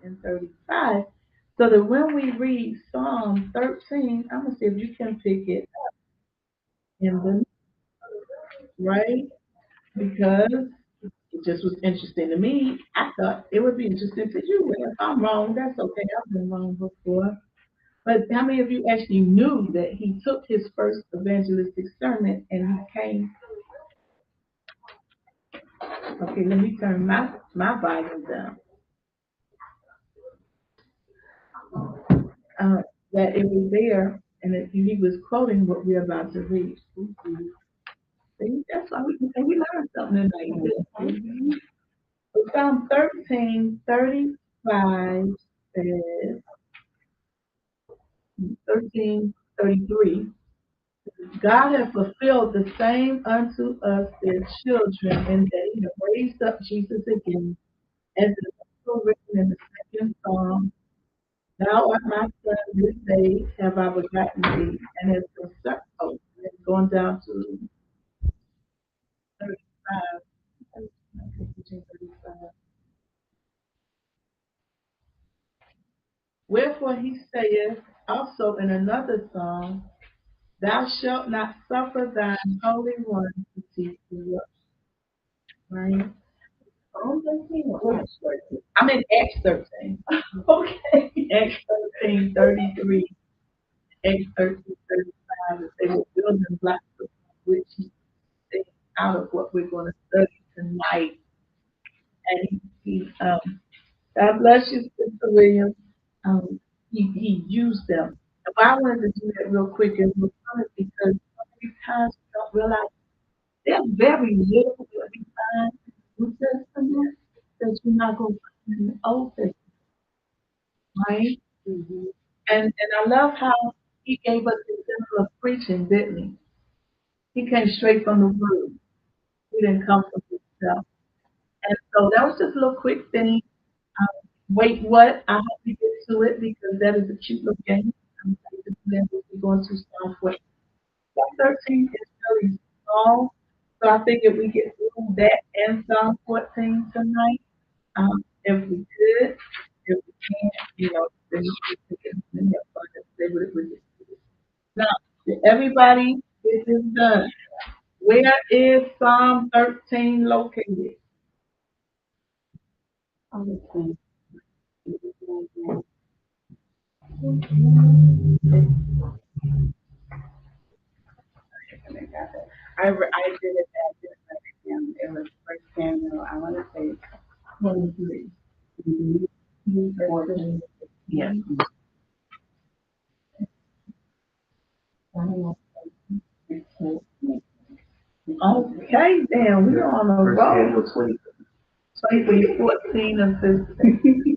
and 35. So that when we read Psalm 13, I'm gonna see if you can pick it in the right because it just was interesting to me. I thought it would be interesting to you. And if I'm wrong, that's okay. I've been wrong before. But how many of you actually knew that he took his first evangelistic sermon and he came? Okay, let me turn my volume down. Uh, that it was there and that he was quoting what we're about to read. See, that's why we learned something tonight. So Psalm 13:35 says 13:33. God has fulfilled the same unto us their children, and that He has raised up Jesus again, as is also written in the second Psalm. Thou art my son, this day have I begotten thee, and has been circled, and it's going down to 35. 35. Wherefore he saith also in another song, Thou shalt not suffer thine holy one to see corruption. Right? Psalm 13 or Acts 13? I'm in Acts 13. Okay. Acts 13:33. Acts 13:35. That they were building blocks of which he said out of what we're going to study tonight. And God bless you, Sister Williams. He used them. And why I wanted to do that real quick is because so many times we don't realize there's very little that we find in the New Testament that you're not going to find in the Old Testament, right? And I love how he gave us the example of preaching, didn't he? He came straight from the Word. He didn't come from himself. And so that was just a little quick thing. Wait, what? I hope we get to it because that is a cute little game. I'm excited to do that. We're going to Psalm 14. Psalm 13 is really small. So I think if we get through that and Psalm 14 tonight, if we could, if we can, then we can take it and have fun and stay with it with it. Now, everybody, this is done. Where is Psalm 13 located? I did it back in it was First Samuel. I want to say 23. Yeah. Okay, then we're on a roll. 23, 14, and 15.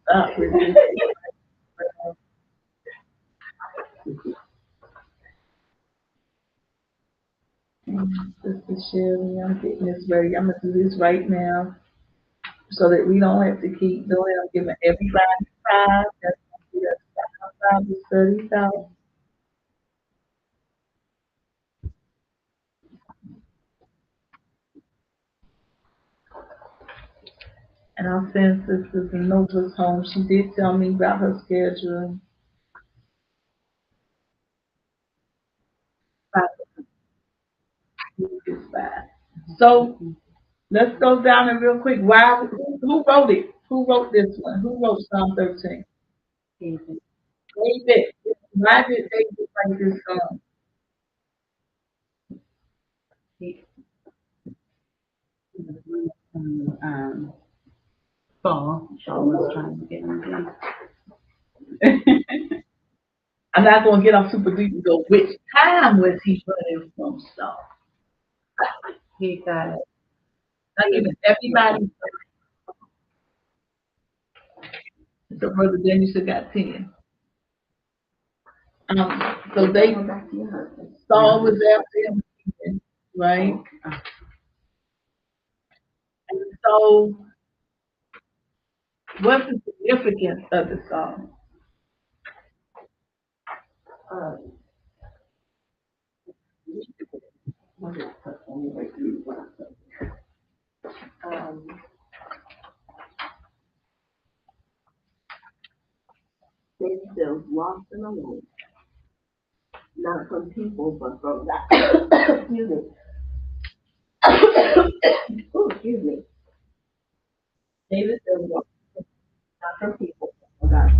Stop with this. Sister Shirley, I'm getting this ready. I'm gonna do this right now so that we don't have to keep doing it. I'm giving everybody time. That's gonna be a time to study out. And I'll send Sister Zenova's home. She did tell me about her schedule. Five. So let's go down it real quick. Why? Who wrote it? Who wrote this one? Who wrote Psalm 13? David. Why did David write this song? Um, Saul was trying to get him. I'm not going to get off super deep and go, which time was he running from Saul? He got Not giving everybody. So Brother Daniel got 10. So Saul was after him, right? And so what's the significance of the song? personal wound, not from people, but from God. Excuse me. Ooh, excuse me. David feels not from people, but from God.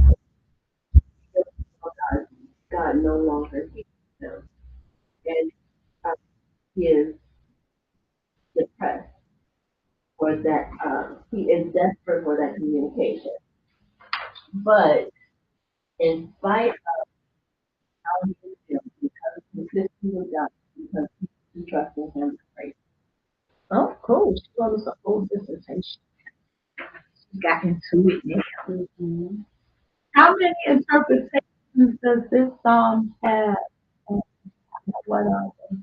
God, God no longer hears him, and he is depressed, or that he is desperate for that communication. But in spite of how he feels, because he's listening to God, because he's trusting him, right? Oh, cool. She wrote us a whole dissertation. She got into it now. Mm-hmm. How many interpretations does this song have? And what are they?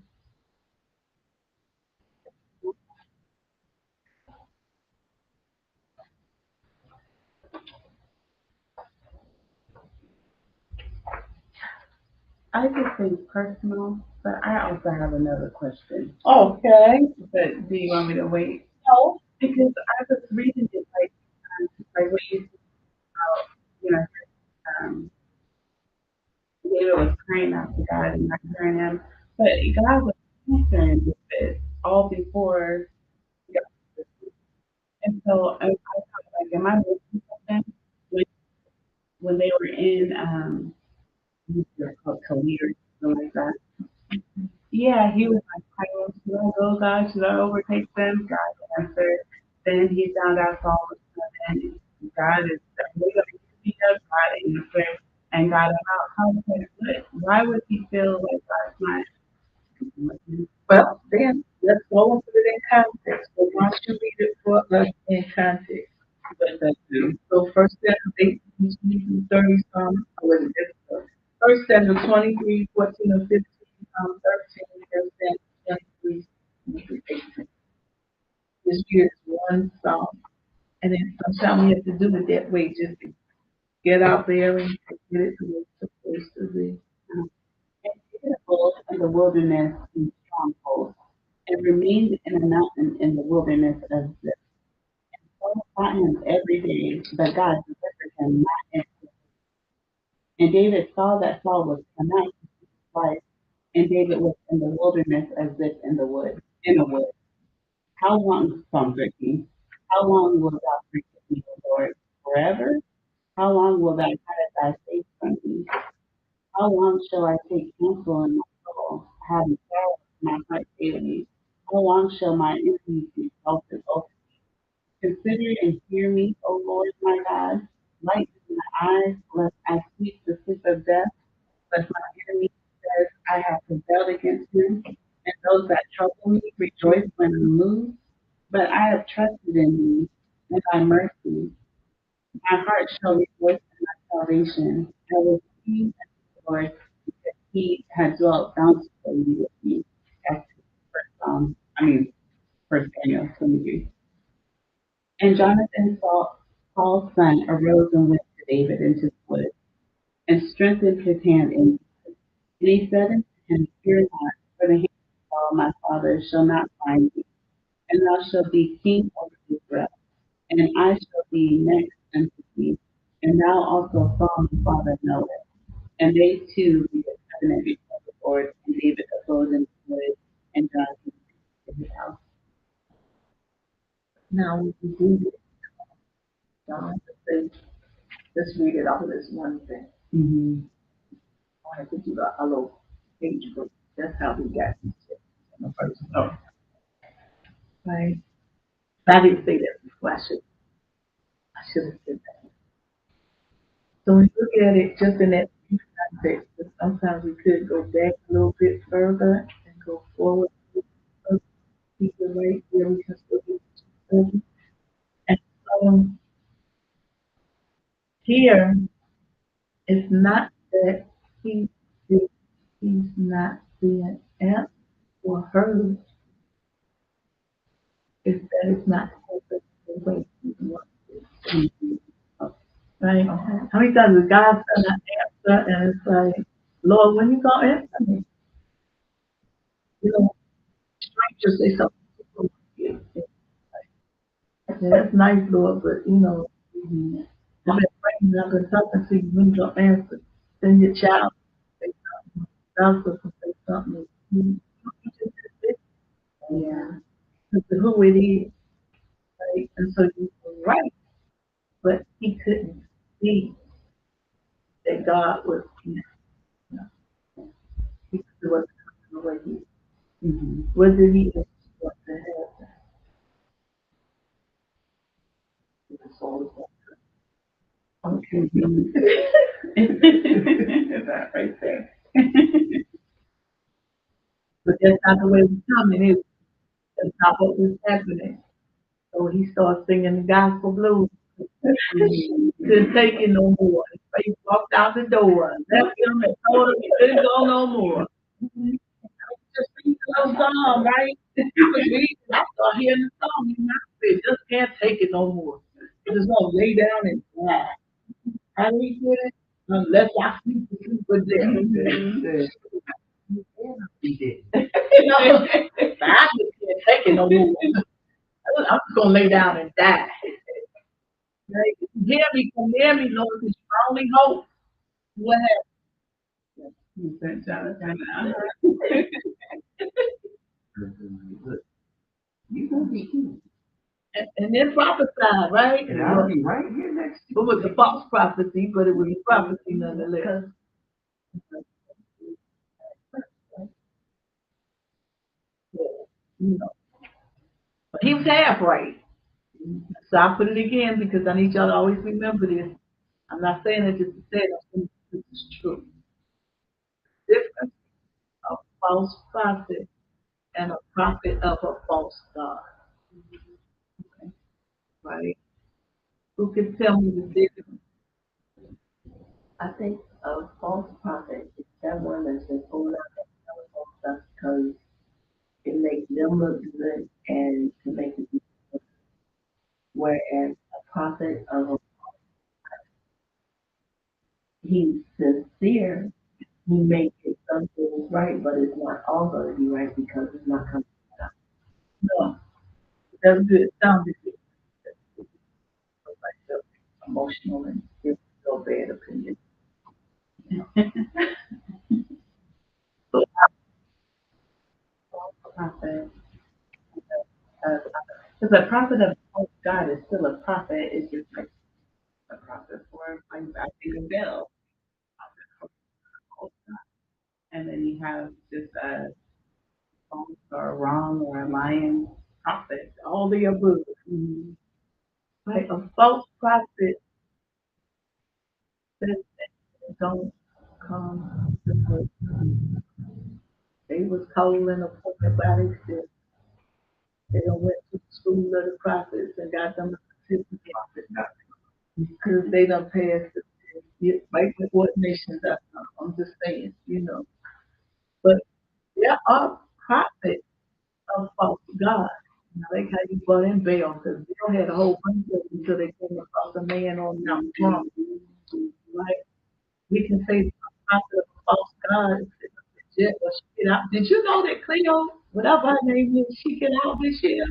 I just say personal, but I also have another question. Okay. But do you want me to wait? So, Because I was reading it like what you said about, you know, um, David was crying out to God and not hearing him, but God was answering with it all before. And so I thought, like, am I missing something? When, when they were in, they're called Toledo or something like that. Yeah, he was like, should I go, God? Should I overtake them? God answered. Then he found out Saul was coming. God is, are they going to beat us? God answered. And God about how why would he feel like God's not listening? well, then let's go into it in context. But why don't you read it for us in context? What that do? So first Samuel 18, 30, First Samuel 23, 14 or 15, 13, First Samuel 23, 18. This year is one song. And then sometimes we have to do it that way just to get out there and get it to where it's supposed to be. And David abode in the wilderness in strongholds, and remained in a mountain in the wilderness of Ziph. Saul sought him every day, but God delivered him not into. And David saw that Saul was come out to seek his life, and David was in the wilderness as if in the wood, in a wood. How long, Psalm 13, how long will thou forget me, O Lord? Forever? How long will thou hide thy face from me? How long shall I take counsel in my soul, having sorrow in my heart daily? How long shall my enemies be exalted over me? Consider and hear me, O Lord my God. Light in my eyes, lest I sleep the sleep of death, lest my enemy says I have prevailed against him, and those that trouble me rejoice when I'm moved. But I have trusted in thee and thy mercy. My heart shall rejoice in thy salvation. I will sing unto the Lord because he had dwelt bountifully with me. That's first first Samuel 23. And Jonathan, Saul's son, arose and went to David into the wood, and strengthened his hand in. And he said unto him, Fear not, for the hand of Saul my father shall not find thee, and thou shalt be king over Israel. And I shall be next unto thee, and thou also Saul my father knoweth. And they two made a covenant before the Lord, and David abode in the wood, and Jonathan in his house. Now we can do it. John, let's read it off of this one thing. Mm-hmm. I want to give you a little page book. That's how we got these in the first place. Oh. Right? I didn't say that before. I should have said that. So when you look at it just in that context, but sometimes we could go back a little bit further and go forward. People right there, we can still do study. And so here, it's not that he he's not being asked or heard. It's that it's not happening the way he wants it. Right? How many times has God said an answer and it's like, Lord, when you gonna answer me? You know, strangers say something. Yeah, that's nice, Lord, but you know, Mm-hmm. I've been praying, I've been talking to you, when you gonna answer? Then your child say something, spouse will say something. You just listen Yeah. to who it is, right? And so you were right, but he couldn't see that God was, know, he wasn't coming the way he, Mm-hmm. whether he was what to have the soul of okay. That right there. But that's not the way it was coming. That's not what was happening. So he started singing the gospel blues. Couldn't take it no more. He walked out the door, left him and told him he couldn't go no more. Just read the little song, right? I was reading, I started hearing the song, and I said, just can't take it no more. I just want to lay down and die. How do we get it? Unless I sleep to sleep with them. He did. You know, I just can't take it no more. I'm just gonna lay down and die. Right? Hear me, come hear me, Lord, because you only hope. What happened? You sent Jonathan out. You gonna be here. And then prophesied, right? And I'll be right here next to It was a false prophecy, but it was a prophecy nonetheless. You know, but he was half right. So I put it again because I need y'all to always remember this. I'm not saying it just to say it, I'm saying this is true. Difference of false prophet and a prophet of a false God. Okay? Right? Who can tell me the difference? I think a false prophet is someone that's just going out there telling false stuff because it makes them look good and to make it look. Whereas a prophet of a, he's sincere, he makes it some things right, but it's not all going to be right because it's not coming from God. No, that's good. Sounded good. Like the emotional and real bad opinion. So Prophet. Because a prophet of God is still a prophet. It's just like a prophet for like acting a bill. And then you have just a false or a wrong or a lying prophet. all the above. Mm-hmm. Like a false prophet says things don't come to fruition. They was told in a book about it. They done went to the school of the prophets and got them to the prophet because they done passed the test. Like with what nations are. I'm just saying, you know. But there are prophets of false God. I like how you brought in Baal because Baal had a whole bunch of them until they came across a man on Mount Trump. Right? We can say a prophet of a false God is legit or she get out. Did you know that Cleo, whatever her name is, she get out this year?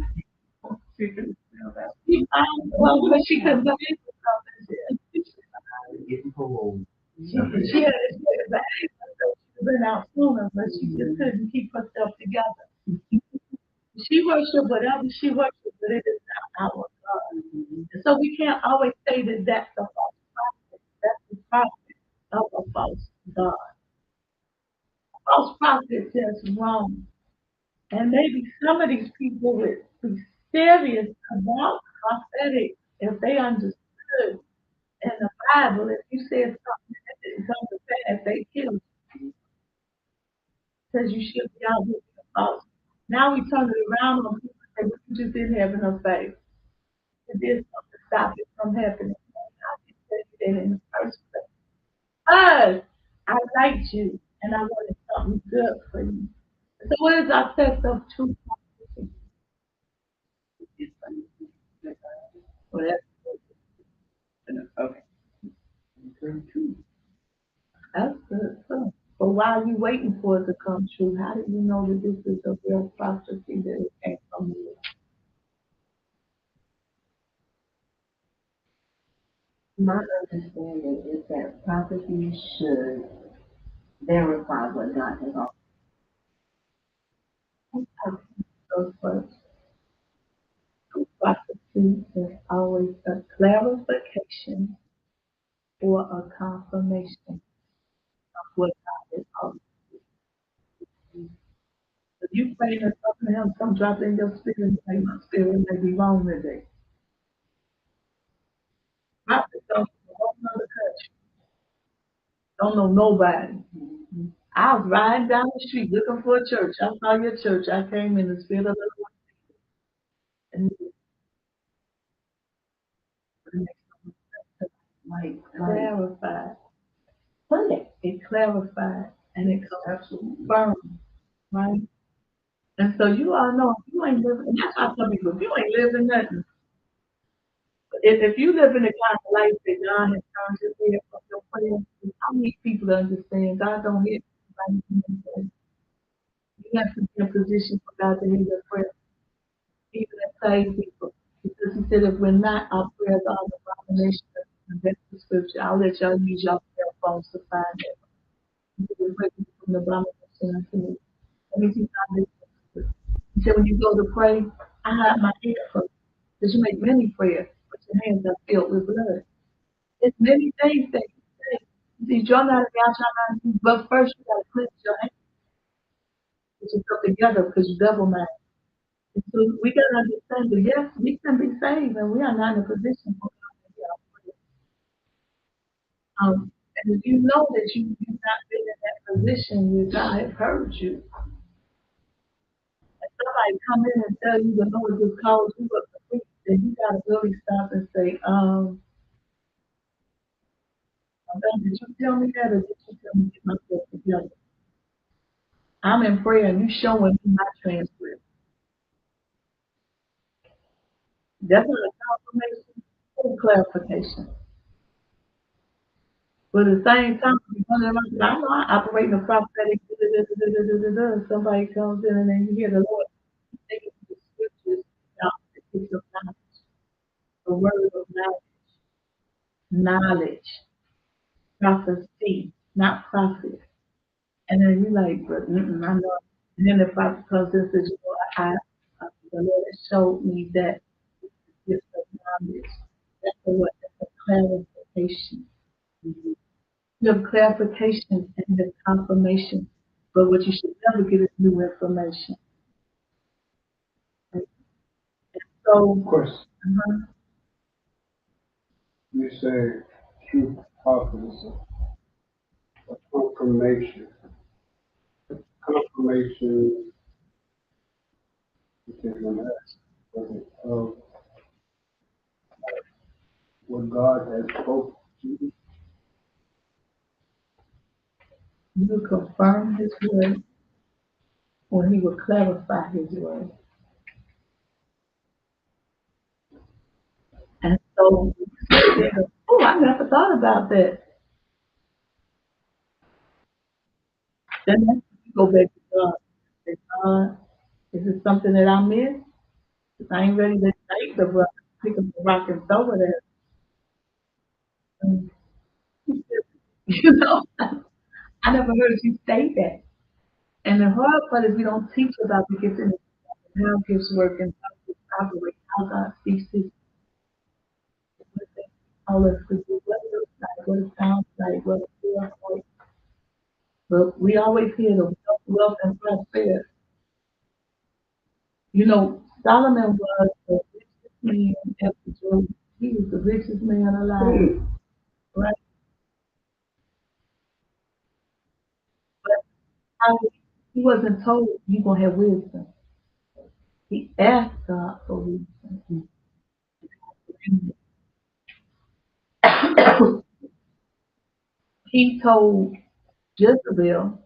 She can feel that. She found, well, but she couldn't believe it. Getting parole. She had been out sooner, but she just couldn't keep herself together. She worshiped whatever she worshiped, but it is not our God. And so we can't always say that that's a false prophet. That's the prophet of a false God. False prophet is wrong. And maybe some of these people would be serious about prophetic if they understood in the Bible, if you said something that didn't come to pass, they killed you. Because you should be out here being false. Now we turn it around on people and say, "What you just didn't have enough faith. You did something to stop it from happening." I didn't tell you that in the first place. Because I liked you and I wanted something good for you. So what is our test of true prophecy? Well, Okay. that's good stuff. But while you waiting for it to come true, how do you know that this is a real prophecy that it came from you? My understanding is that prophecy should verify what God has already. Those words. Prophecy is always a clarification or a confirmation of what God has already. If you pray that something else come drop in your spirit, and say, my spirit may be wrong today. Prophets don't from a whole nother country. Don't know nobody. I was riding down the street looking for a church. I saw your church. I came in the spirit of the Lord. And Like, clarified. Sunday. It clarified and it confirmed, right? And so you all know if you ain't living, and that's why I tell people, if you ain't living nothing, if you live in the kind of life that God has turned your head from your prayers, I need people to understand God don't hear everybody. You have to be in a position for God to hear your prayer, even in save people. Because he said if we're not, our prayers are an abomination. And that's the scripture. I'll let y'all use your cell phones to find it. He said, "We're praying from the abomination unto me." Let me see how this. He said when you go to pray, I hide my head first. Because you make many prayers, but your hands are filled with blood. It's many things that you say. You see, you're not about y'all not, but first you gotta cleanse your hands, get yourself together because you double minded. And so we gotta understand that yes, we can be saved and we are not in a position for God to hear our prayers. And if you know that you've not been in that position where God has heard you, and somebody come in and tell you the Lord just called you up to preach, then you gotta really stop and say, did you tell me that or did you tell me to get myself together? I'm in prayer and you showing me my transcript. That's not a confirmation or clarification. But at the same time, I know I operate in a prophetic. Somebody comes in and then you hear the Lord taking the scriptures out the gift of knowledge, the word of knowledge, prophecy, not prophet. And then you're like, but I know. And then the prophet comes in and says, the Lord has showed me that gift of knowledge. That's a what? That's a clarification. You have clarification and you have confirmation. But what you should never get is new information. Right? So, Of course, uh you say truth offers a confirmation. Confirmation you can ask of what God has spoken to you. you confirm his word or he will clarify his word. And so, oh, I never thought about that. Then you go back to God. Say, God, is it something that I missed? Because I ain't ready to take the rock, pick up the rock and throw it at him. You know, I never heard you say that. And the hard part is we don't teach about the gifts and how gifts work and how gifts operate, how God speaks to what they call us to do, what it looks like, what it sounds like, what it feels like. But we always hear the wealth and prosperity. You know, Solomon was the richest man after Job. He was the richest man alive, right? But how he wasn't told you're gonna have wisdom. He asked God for wisdom. He told Jezebel,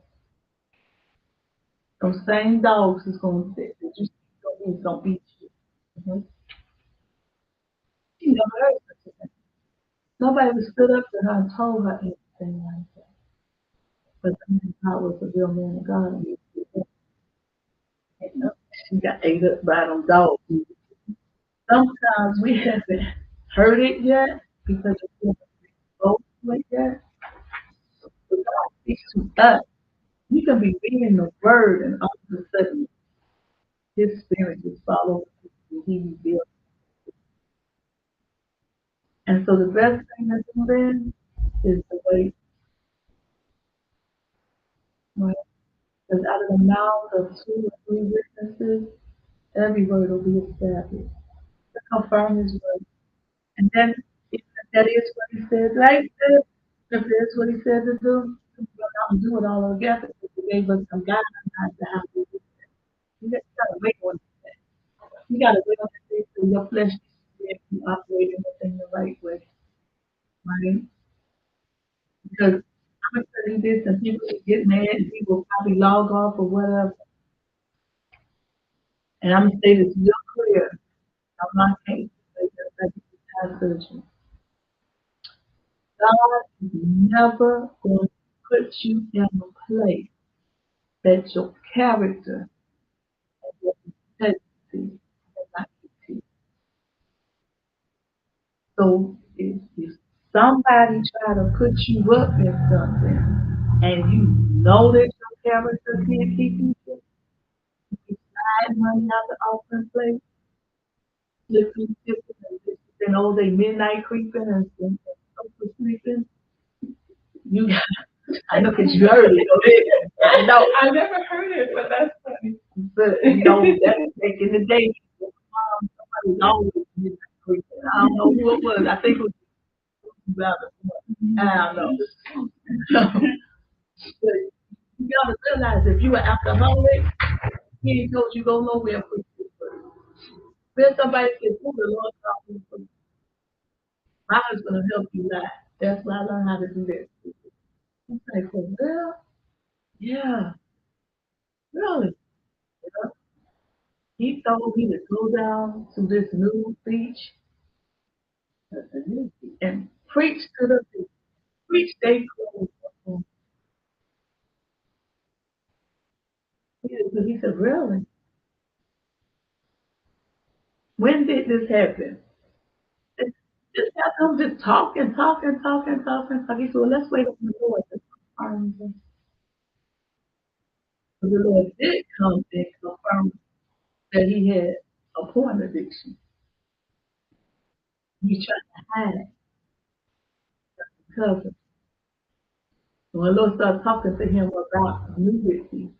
those same dogs is gonna say that you is gonna beat you. Mhm. She never heard such a thing. Nobody ever stood up to her and told her anything like that. But then God was a real man of God. And she got ate up by them dogs. Sometimes we haven't heard it yet, because if you go like that, when God speaks to us, you can be reading the word and all of a sudden his spirit just follows you and he reveals. And so the best thing to do then is to wait, right? Because out of the mouths of two or three witnesses, every word will be established. To confirm his word. And then if that is what he said, like if that's what he said to do, we'll not do it all together. He gave us some guidelines to how to do it. You gotta wait on that. You gotta wait on that so your flesh is operating within the right way. Right? Because I'm gonna tell you this and people will get mad and people probably log off or whatever. And I'm gonna say this real clear. I'm not saying that have surgery. God is never going to put you in a place that your character and your integrity cannot keep. So if somebody try to put you up in something and you know that your character can't keep you, you slide money out the offering place, flipping, and all day midnight creeping and super sleeping, you I know because you heard it. Okay? I know. I never heard it, but that's funny. But you know, that's back in the day. Somebody was always midnight creeping. I don't know who it was. I think it was about I don't know. But you gotta realize if you an alcoholic, he ain't told you go nowhere for you. Then somebody said, "Oh, the Lord taught me for my husband will help you lie." That's why I learned how to do that. I'm like, for real? Yeah, really. Yeah. He told me to go down to this new beach and preach to the people. Preach they clothes. He said, really? When did this happen? It just happened. I'm just talking. He said, well, let's wait on the Lord to confirm this. But the Lord did come and confirm that he had a porn addiction. He tried to hide it because when the Lord started talking to him about nudity,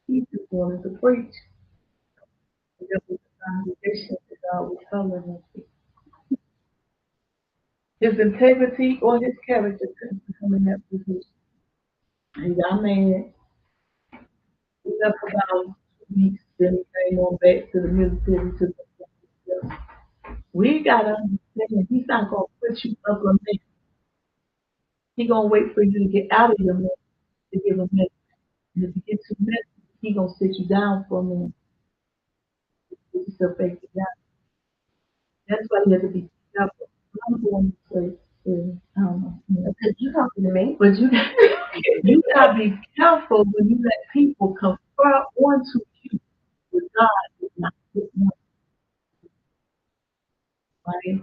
he just wanted to preach. And that was the congregation that God was telling him. His integrity or his character couldn't come in that position. He got mad. He left about 2 weeks, then he came on back to the military to the we gotta understand he's not gonna put you up a mess. He gonna wait for you to get out of your mess to give a mess. And if you get too messy, he gonna sit you down for a minute. Get yourself back together. That's why you have to be careful. I'm going to say, I don't know. Because you talking to me. But you gotta be careful when you let people confer onto you what God is not putting on, right?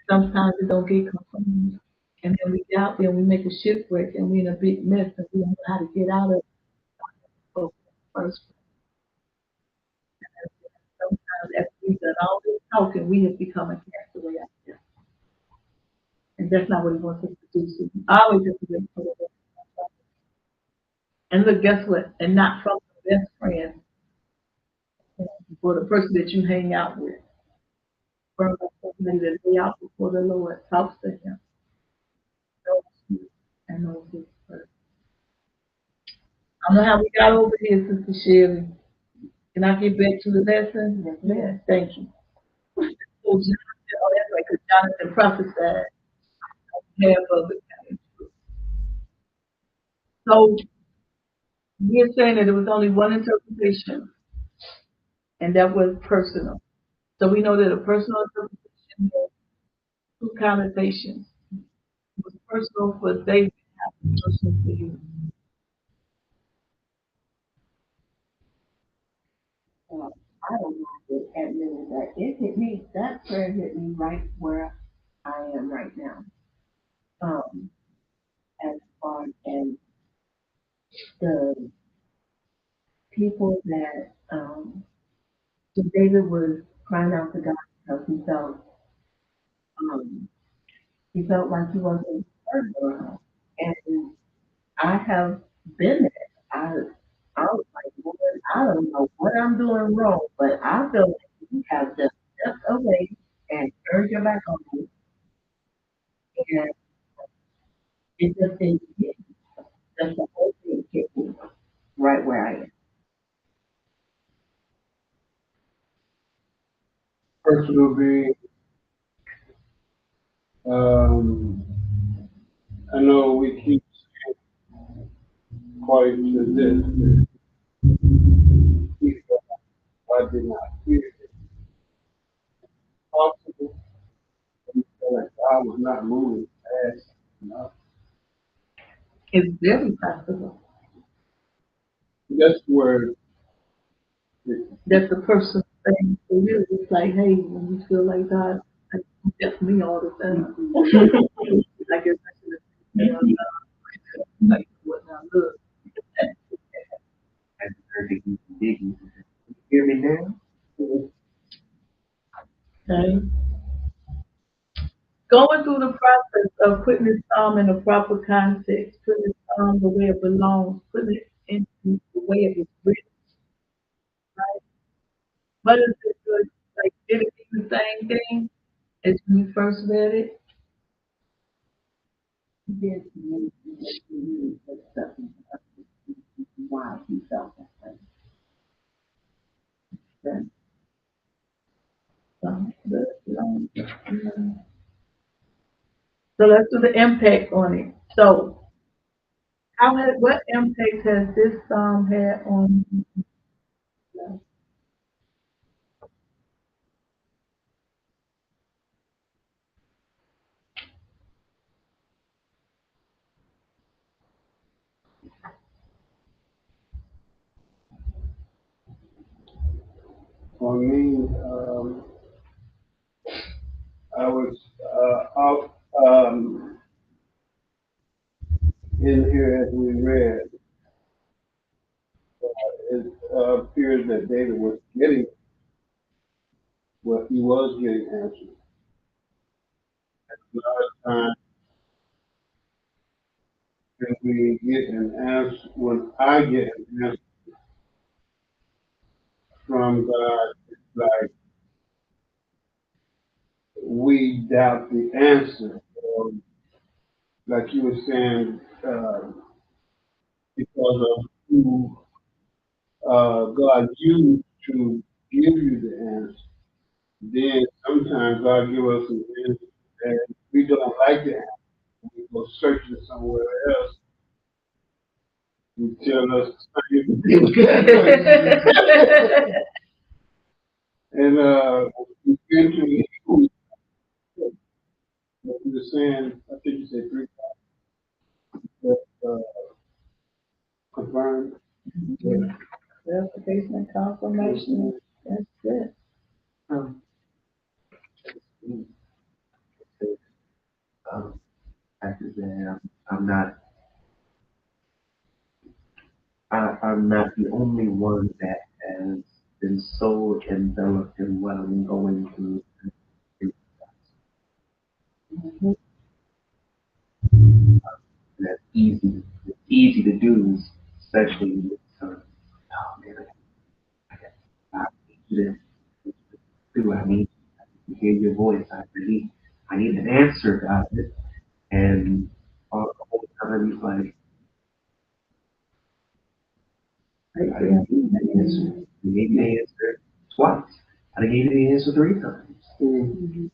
Sometimes it don't get confirmed. And then we get out there and we make a shipwreck and we're in a big mess and we don't know how to get out of it first. Sometimes after we've done all this talking, we have become a castaway out there. And that's not what he wants us to do. So we always have to wait for the best. And look, guess what? And not from the best friend or the person that you hang out with. From somebody that lay out before the Lord talks to him. Knows you and knows his word. I don't know how we got over here, Sister Sherry. Can I get back to the lesson? Yes, thank you. So Jonathan, oh, that's right, because Jonathan prophesied half of it. So we're saying that there was only one interpretation, and that was personal. So we know that a personal interpretation has two connotations. It was personal for David, personal for you. I don't know if it admitted that. It hit me, that prayer hit me right where I am right now. As far as the people that, so David was crying out to God because um, he felt like he wasn't heard around. And I have been there. I was like, Lord, I don't know what I'm doing wrong, but I feel like you have just stepped away and turned your back on me. And it just didn't hit me. Just the whole thing hit me right where I am. Personal being, um, I know we keep quite to this. I did not hear it possible. I feel like I was not moving fast enough. It's very possible. That's where it, That's a personal thing for you. It's like, hey, when you feel like God, like, that's me all the time. I guess I should have said, like, what now, look. As heard it, you can dig. You hear me now? Okay. Going through the process of putting this psalm in a proper context, putting this psalm the way it belongs, putting it into the way it was written, right? What is it good? Like, did it mean the same thing as when you first read it? He did make me accepting why he felt that way. Okay. So let's do the impact on it. So, what impact has this psalm had on you? for me, I was out in here as we read. It appears that David was getting what he was getting answered. A lot of times when we get an answer, when I get an answer from God, it's like we doubt the answer. Like you were saying, because of who God used to give you the answer. Then sometimes God give us an answer and we don't like the answer. We go searching somewhere else. You tell us and eventually you were saying, I think you said 3 times, that confirmed. Yeah. Verification and confirmation. That's it. Um, After that, I'm not the only one that has been so enveloped in what I'm going through. That's easy. It's easy to do, especially with oh man, I need this. Do I need to hear your voice? I need an answer out of it. And all the whole time he's like, I didn't give you the answer. You gave me the answer twice. I didn't give you the answer 3 times. Mm-hmm.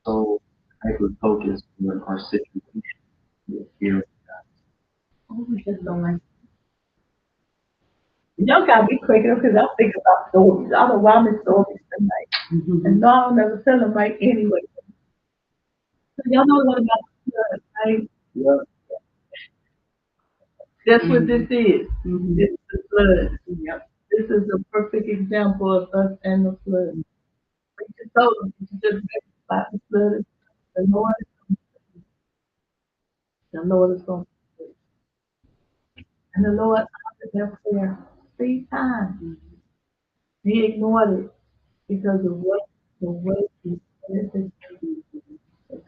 So I would focus on our situation here. Oh, we just don't like. Y'all got me cracking up because I'm thinking about stories. I don't know why I'm in stories tonight. And no, I'll never tell them right anyway. So y'all know what about the flood, right? Yeah. That's what this is. Mm-hmm. It's the flood. Yep. This is a perfect example of us and the flood. We just told them, you just by the blood, the Lord, the Lord is going to do it. And the Lord answered their prayer 3 times. He ignored it because of what the way he said it.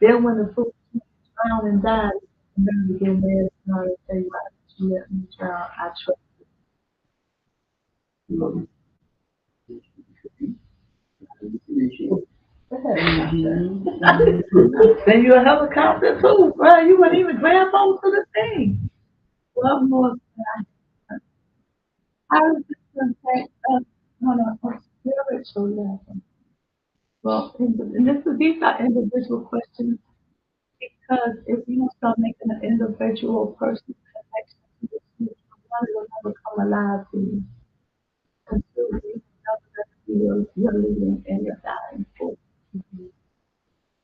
Then when the fool drowned and died, and then begin mad and all that say, why did you let me drown? I trust you. Then you're a helicopter too, right? You wouldn't even grab onto the thing. What more? I was just going to say, on a spiritual level. Well, and these are individual questions because if you start making an individual personal connection to the spiritual, one will never come alive to you until you know that you're living and you're dying for.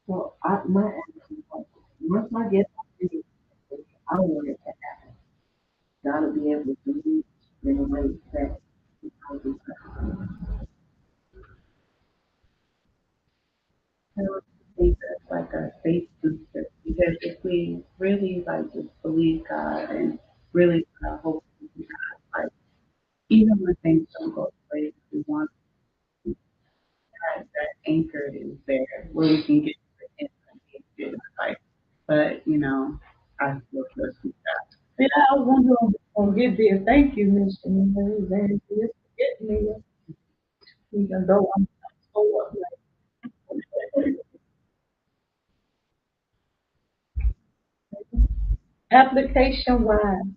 Well, my attitude was, once I get opportunity, I want it to happen. Gotta be able to reach in a way that I do. I don't think that's like a faith booster because if we really like just believe God and really hope in God, like even when things don't go the way we want, that anchor is there where we can get to the fight. But I still trust in God. Yeah, I was wondering on get there. Thank you, Mr. Mary. Very good. Getting me. Even though I'm so up like application wise.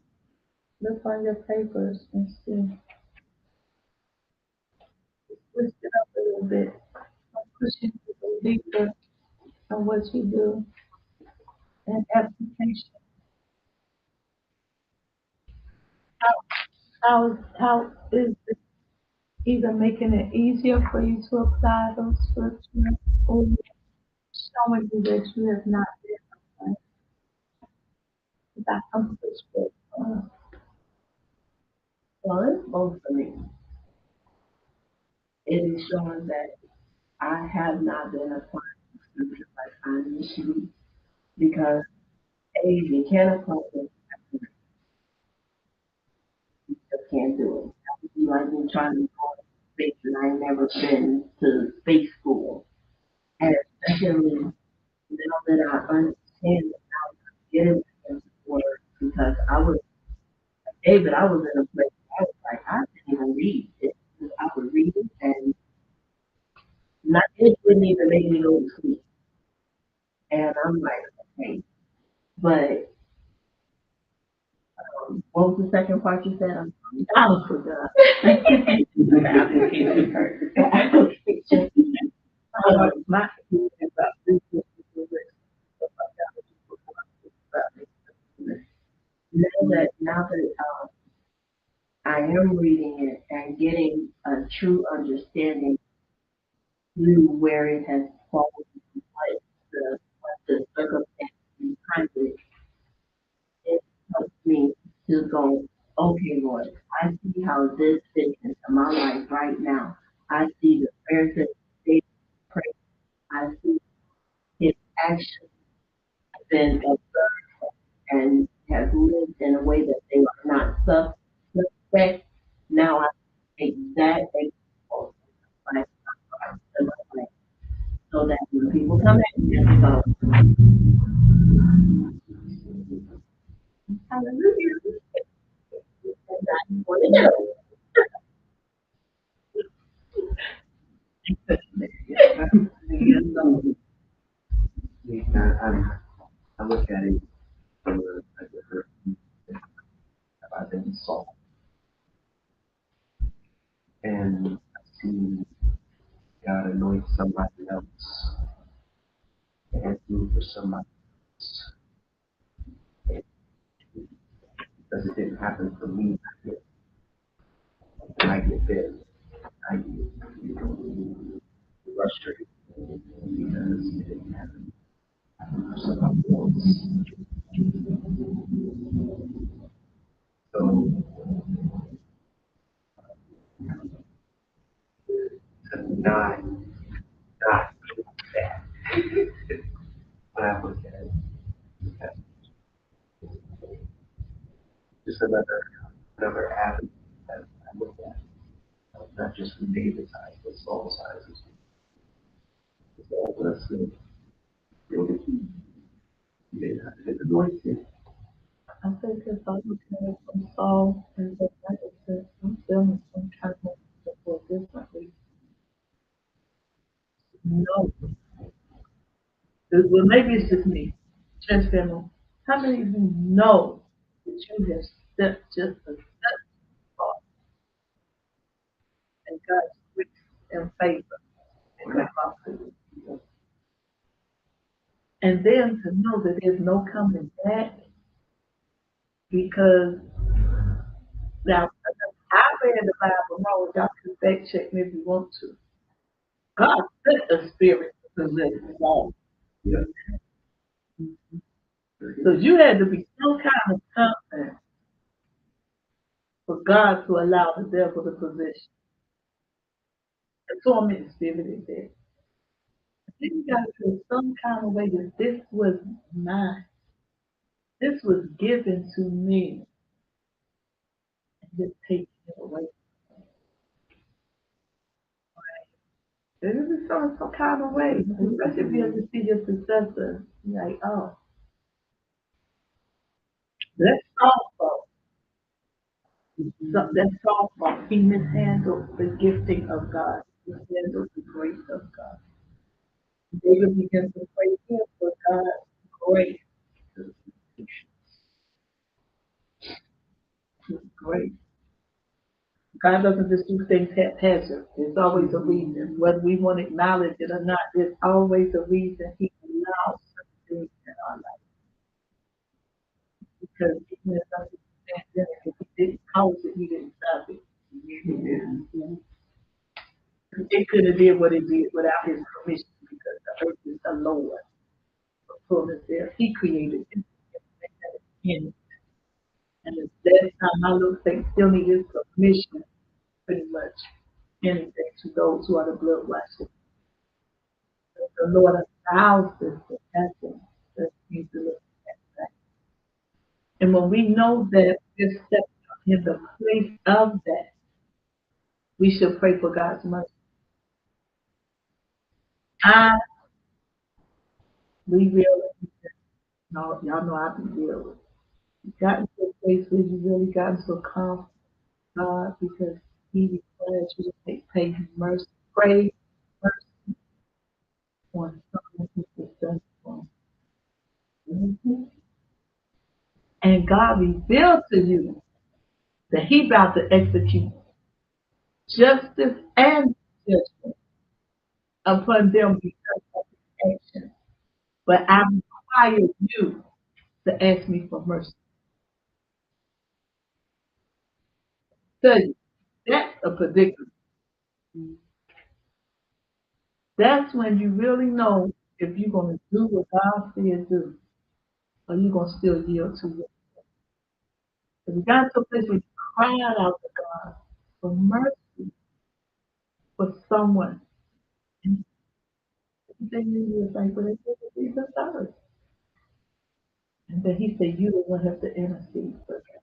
Look on your papers and see. Twist it up a little bit. I'm pushing you a little deeper on what you do and application. How is it either making it easier for you to apply those scriptures or showing you that you have not been accomplished with Well, it's both for me. It is showing that I have not been applying the scripture like I need to because A, you can't apply it, you just can't do it. That would be like me trying to go to space and I ain't never been to space school. And secondly, now that I understand that I was getting this word because I was David, I was in a place where I was like, I didn't even read it. I would read it and not it wouldn't even make me go to sleep. And I'm like, okay. But what was the second part you said? I forgot. The application part. The application. my about this. Now that I am reading it and getting a true understanding through where it has fallen into place, the circumstances behind it, it helps me to go, okay, Lord, I see how this fits into my life right now. I see the prayers that they pray. I see his actions have been observed and have lived in a way that they are not suspect. Now I take that example like in my life so that when people come at me and go, hallelujah, and that's what it is. I look at it from a different I've been salt. And I see God anoint somebody else and do for somebody else. Because it didn't happen for me, I get bit. I get frustrated because it didn't happen for somebody else. So to not do that whatever avenue that I look at, not just from David's eyes, but Saul's eyes as well. So that's the really key. His anointing. I think if I look at it from Saul and the said, I'm feeling some kind of support differently. No. Well, maybe it's just me. Church family. How many of you know that you have stepped just a step far and God's grace and favor and come out to you? And then to know that there's no coming back because now I read the Bible wrong. Y'all can fact check me if you want to. God sent a spirit to possess Saul. Yeah. So you had to be some kind of confident for God to allow the devil to possess you. The torment spirit is there. Then you got to feel some kind of way that this was mine. This was given to me. And just taking it away. It is some kind of way. Especially if you have to see your successor. You're like, oh, that's Saul's. So that's Saul's fault. He mishandled the gifting of God. He mishandled the grace of God. David begins to pray him for God's grace. His grace. God doesn't just do things haphazard. There's always a reason. Whether we want to acknowledge it or not, there's always a reason He allows certain things in our life. Because even if something pandemic, if He didn't cause it, He didn't stop it. It could have did what it did without His permission because the earth is the Lord. Fullness there. He created it. In it. And the last time I looked, they still need His permission, pretty much, anything to those who are the blood washed. The Lord allows this to happen. That needs to look at that. And when we know that we're stepping in the place of that, we should pray for God's mercy. We realize that, no, y'all know I've been real. You got into a place where you really got so confident in God because He requires you to pay Him mercy. Pray mercy on someone who's successful. Mm-hmm. And God revealed to you that He about to execute justice and judgment upon them because of His action. But I require you to ask me for mercy. Tell you, that's a predicament. That's when you really know if you're going to do what God says do, or you're going to still yield to it. If you got to a place where you cry out to God for mercy for someone, and then you was like, but it's Jesus first. And then He said, you will have to intercede for them.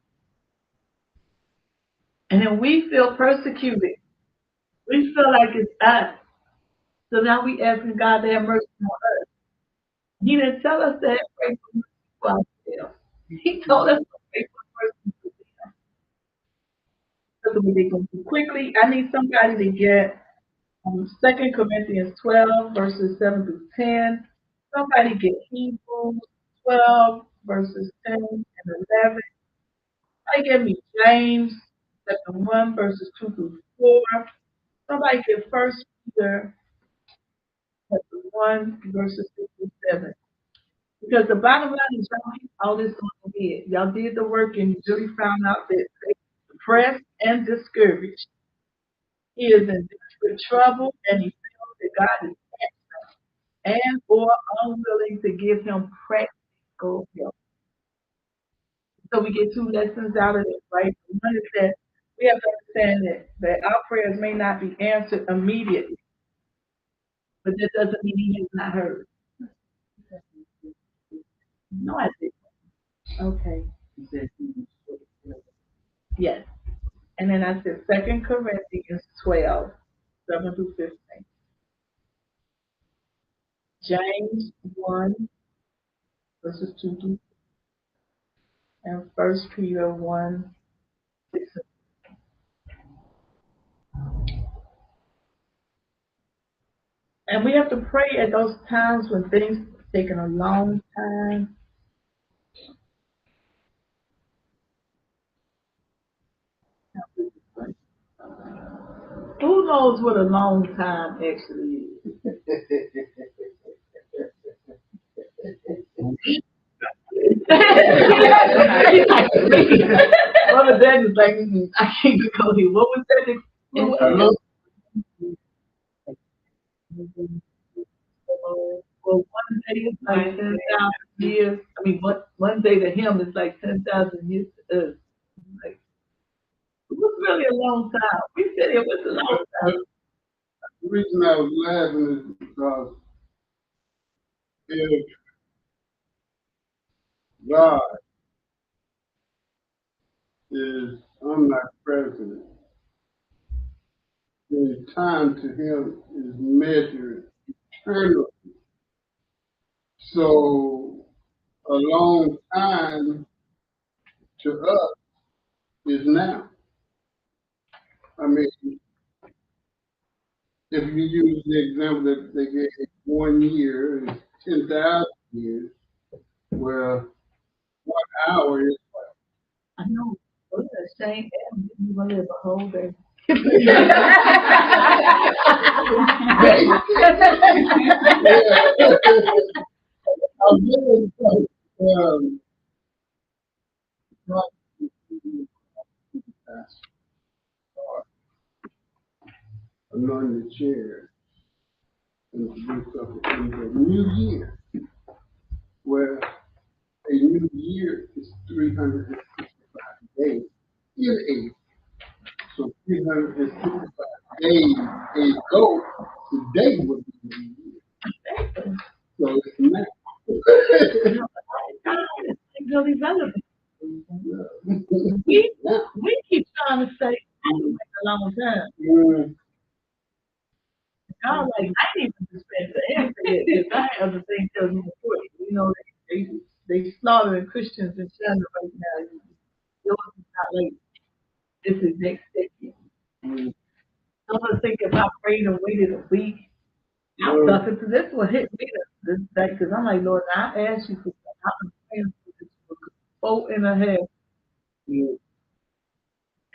And then we feel persecuted. We feel like it's us. So now we asking God to have mercy on us. He didn't tell us to pray for mercy for ourselves. He told us to pray for mercy for them. So we're going to do quickly. I need somebody to get 2 Corinthians 12, verses 7 through 10. Somebody get Hebrews 12, verses 10 and 11. Somebody get me James chapter 1, verses 2 through 4. Somebody get 1 Peter chapter 1, verses 6 through 7. Because the bottom line is y'all keep all this on your head. Y'all did the work and you really found out that they depressed and discouraged. He is in desperate trouble and he feels that God is absent and or unwilling to give him practical help. So we get two lessons out of it, right? One is that we have to understand that our prayers may not be answered immediately, but that doesn't mean He has not heard. No, I didn't. Okay. Yes. And then I said 2 Corinthians 12, 7-15. James 1, verses 2 and 1 Peter 1, 6. And we have to pray at those times when things are taking a long time. Who knows what a long time actually is? Brother Daniel's like, I can't go here. What was that? Well, one day is like 10,000 years. I mean, one day to him is like 10,000 years to us. Like, it was really a long time. We said it was a long time. The reason I was laughing is because if God is omnipresent, then time to him is measured eternally. So a long time to us is now. I mean, if you use the example that they gave, 1 year is 10,000 years, well, 1 hour is I know. We're the same. You're going to live a whole day. I'm doing um, anointed chair and to do something in the new year, where a new year is 365 days in a so 365 days ago, today would be the new year. So it's now. It's really relevant. We keep trying to say, I can wait a long time. Mm, God, like, I need to spend the answer because I have other things to do. You know, they slaughtering Christians in China right now. Yours is not late. This is next decade. mm, Some of us think if I prayed and waited a week, I'm suffering to this one hit me this day because I'm like, Lord, I asked you for something. I've been praying for this for 4.5, mm.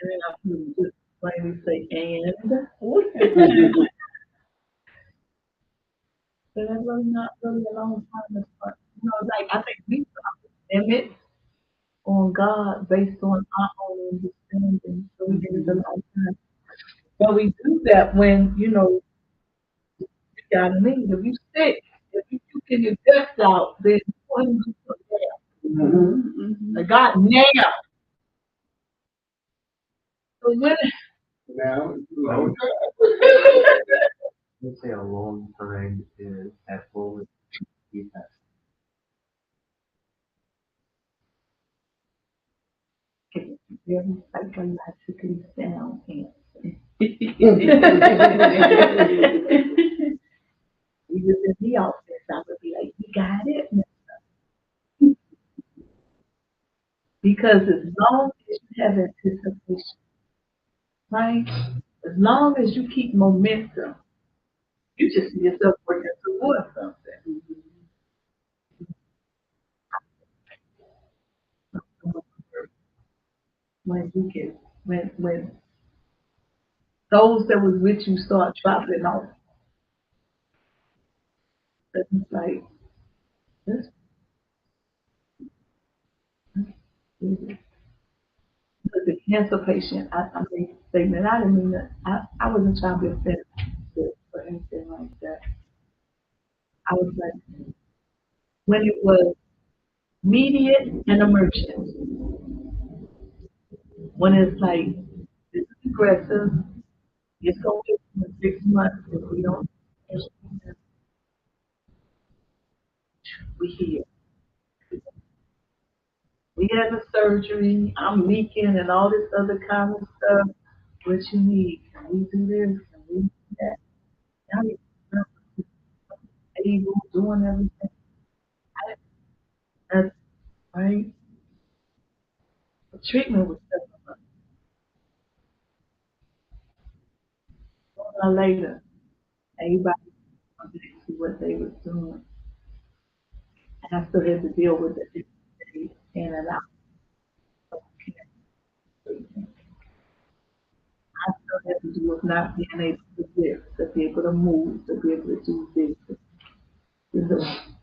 and then I can just plainly say, and but that's really not really a long time. You know, like I think we limit on God based on our own understanding. So we give it a long time. But we do that when, you know, you gotta leave. If you sick, if you puking your guts out, then what do you do for that? Mm-hmm. Like God now. So when Now, it's a long Let's say a long time is at full defect. it's very psychologically sound answer. We was in the office, I would be like, you got it. Because as long as you have anticipation, right? As long as you keep momentum, you just see yourself working towards something. When you get when those that was with you start dropping off, it's like this. But the cancer patient, I made a statement. I didn't mean that. I wasn't trying to be offensive or anything like that. I was like, when it was immediate and emergent, when it's like, this is aggressive, it's going to be 6 months if we don't, we hear. We had the surgery. I'm leaking and all this other kind of stuff. What you need? Can we do this? Can we do that? Now you're able, doing everything. That's right. The treatment was different. Sooner or later, everybody wanted to see what they was doing. And I still had to deal with it in and out. So I still had to do with not being able to live, to be able to move, to be able to do this.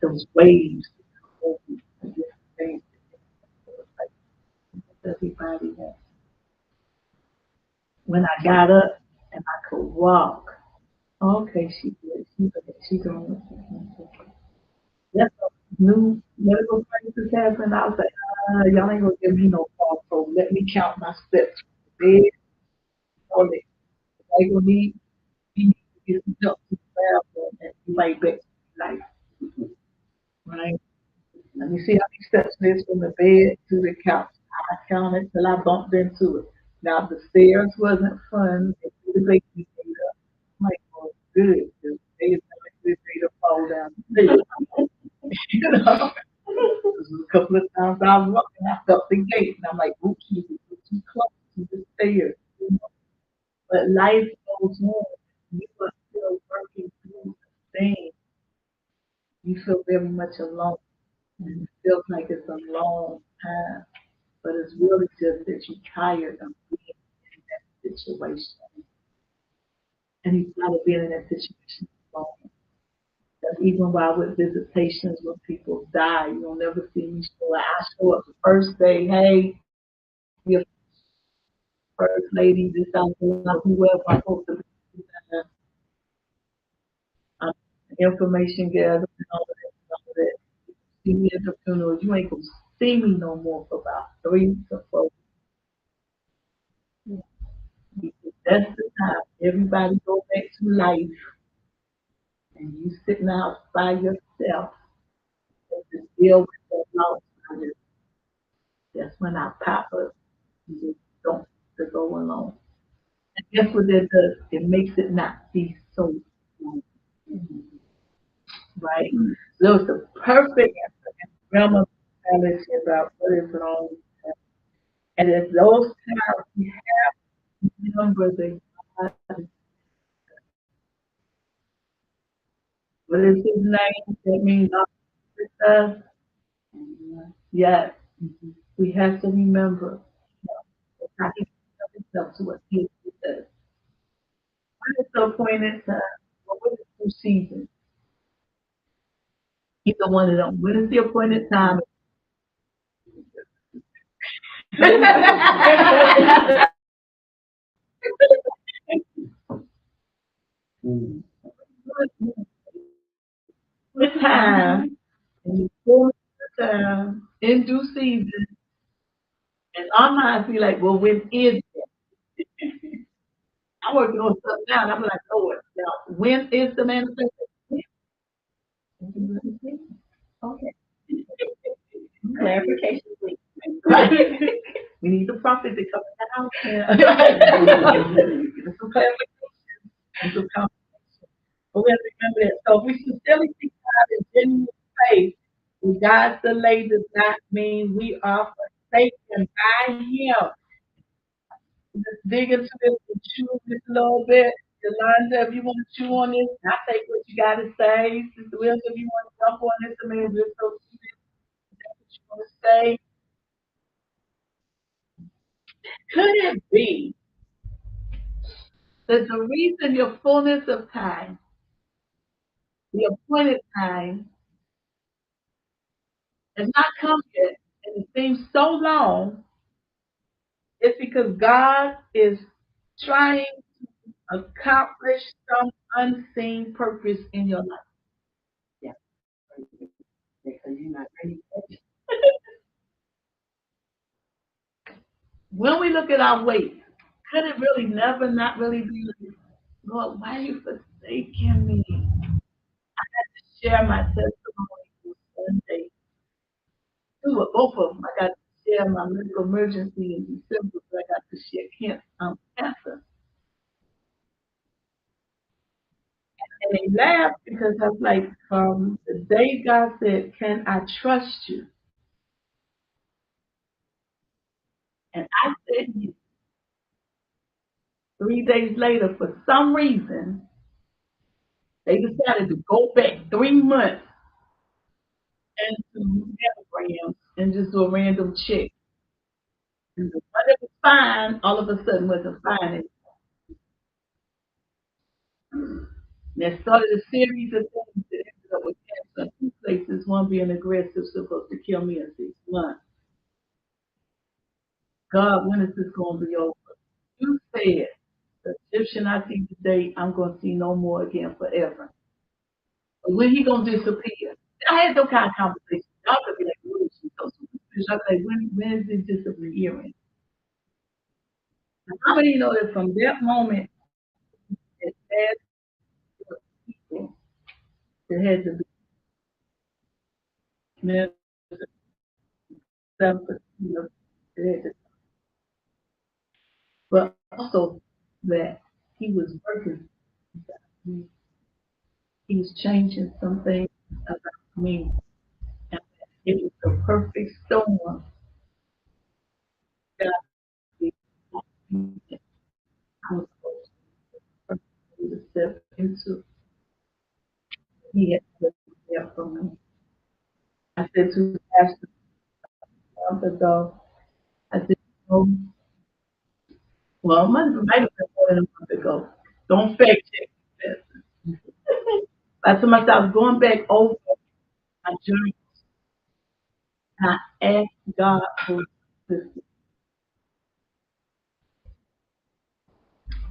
Those waves, and different things. Everybody had. When I got up and I could walk, okay, she did. She doing it. That's what new medical practices happen. I was like, y'all ain't gonna give me no call, so let me count my steps. Bed, all that. I gonna need me to get some help to the bathroom and be right back to life, right? Let me see how many steps it is from the bed to the couch. I counted till I bumped into it. Now the stairs wasn't fun. They threw the baby gate up. I'm like, oh, good. The stairs not good for you to fall down. The stairs. You know, a couple of times I was walking, I felt the gate, and I'm like, oops, you were too close to the stairs. You know? But life goes on. You are still working through the thing. You feel very much alone. And it feels like it's a long time, but it's really just that you're tired of being in that situation. And you tired of being in that situation alone. That's even why with visitations when people die, you'll never see me show up. I show up the first day, hey, your first lady, this out whoever I'm supposed to be. Um, information gathered and all of that, and all of that. See me at the funeral, you ain't gonna see me no more for about 3 to 4 because that's the time everybody go back to life and you sitting out by yourself and just deal with that loss. That's when I pop up and just don't to go alone. And guess what that does? It makes it not be so long, right? So it's a perfect realm of balance about what is wrong. And at those times we have to remember that God is, what is his name? That means God is with us. Yes, we have to remember how he himself to what he does. When it's the appointed time, or when it's due season, he's the one that don't. When it's the appointed time, the time, and the fullness of time, in due season, and our minds be like, well, when is it? I'm working on something now, and I'm like, Lord, now, when is the manifestation? Okay. Clarification, please. Right. We need the prophet to come in the house here. Give us some clarification and some confirmation. But we have to remember that. So if we sincerely seek God in genuine faith, God's delay does not mean we are forsaken by Him. Let's dig into this and chew this a little bit. Yolanda, if you want to chew on this, I take what you got to say. Sister Wilson, if you want to jump on this, I mean, we're so that's what you want to say. Could it be that the reason your fullness of time, the appointed time, has not come yet, and it seems so long, is because God is trying to accomplish some unseen purpose in your life. Yeah, because you're not ready. When we look at our weight, could it really never not really be like, Lord, why are you forsaking me? Share my testimony on Sunday. Two or both of them. I got to share my medical emergency in December, but I got to share cancer. And they laughed because I was like, the day God said, "Can I trust you?" And I said, yes. 3 days later, for some reason, they decided to go back 3 months into mammograms and just do a random check. And the one that was fine, all of a sudden wasn't fine. And that started a series of things that ended up with cancer in 2 places, one being aggressive, supposed to kill me in 6 months. God, when is this going to be over? You said, the Egyptian I see today, I'm going to see no more again forever. But when he going to disappear? I had no kind of conversation. Y'all could be like, what is she so superstitious? I was like, when is this disappearing? How many know that from that moment, it had people that had to be self, that had to, but also that he was working. He was changing some things about me. And it was the perfect storm that I was supposed to step into. He had to there for me. I said to the pastor a month ago, I said, oh, well, might have been more than a month ago. Don't fact check this. I told myself I was going back over my journey. And I asked God for this.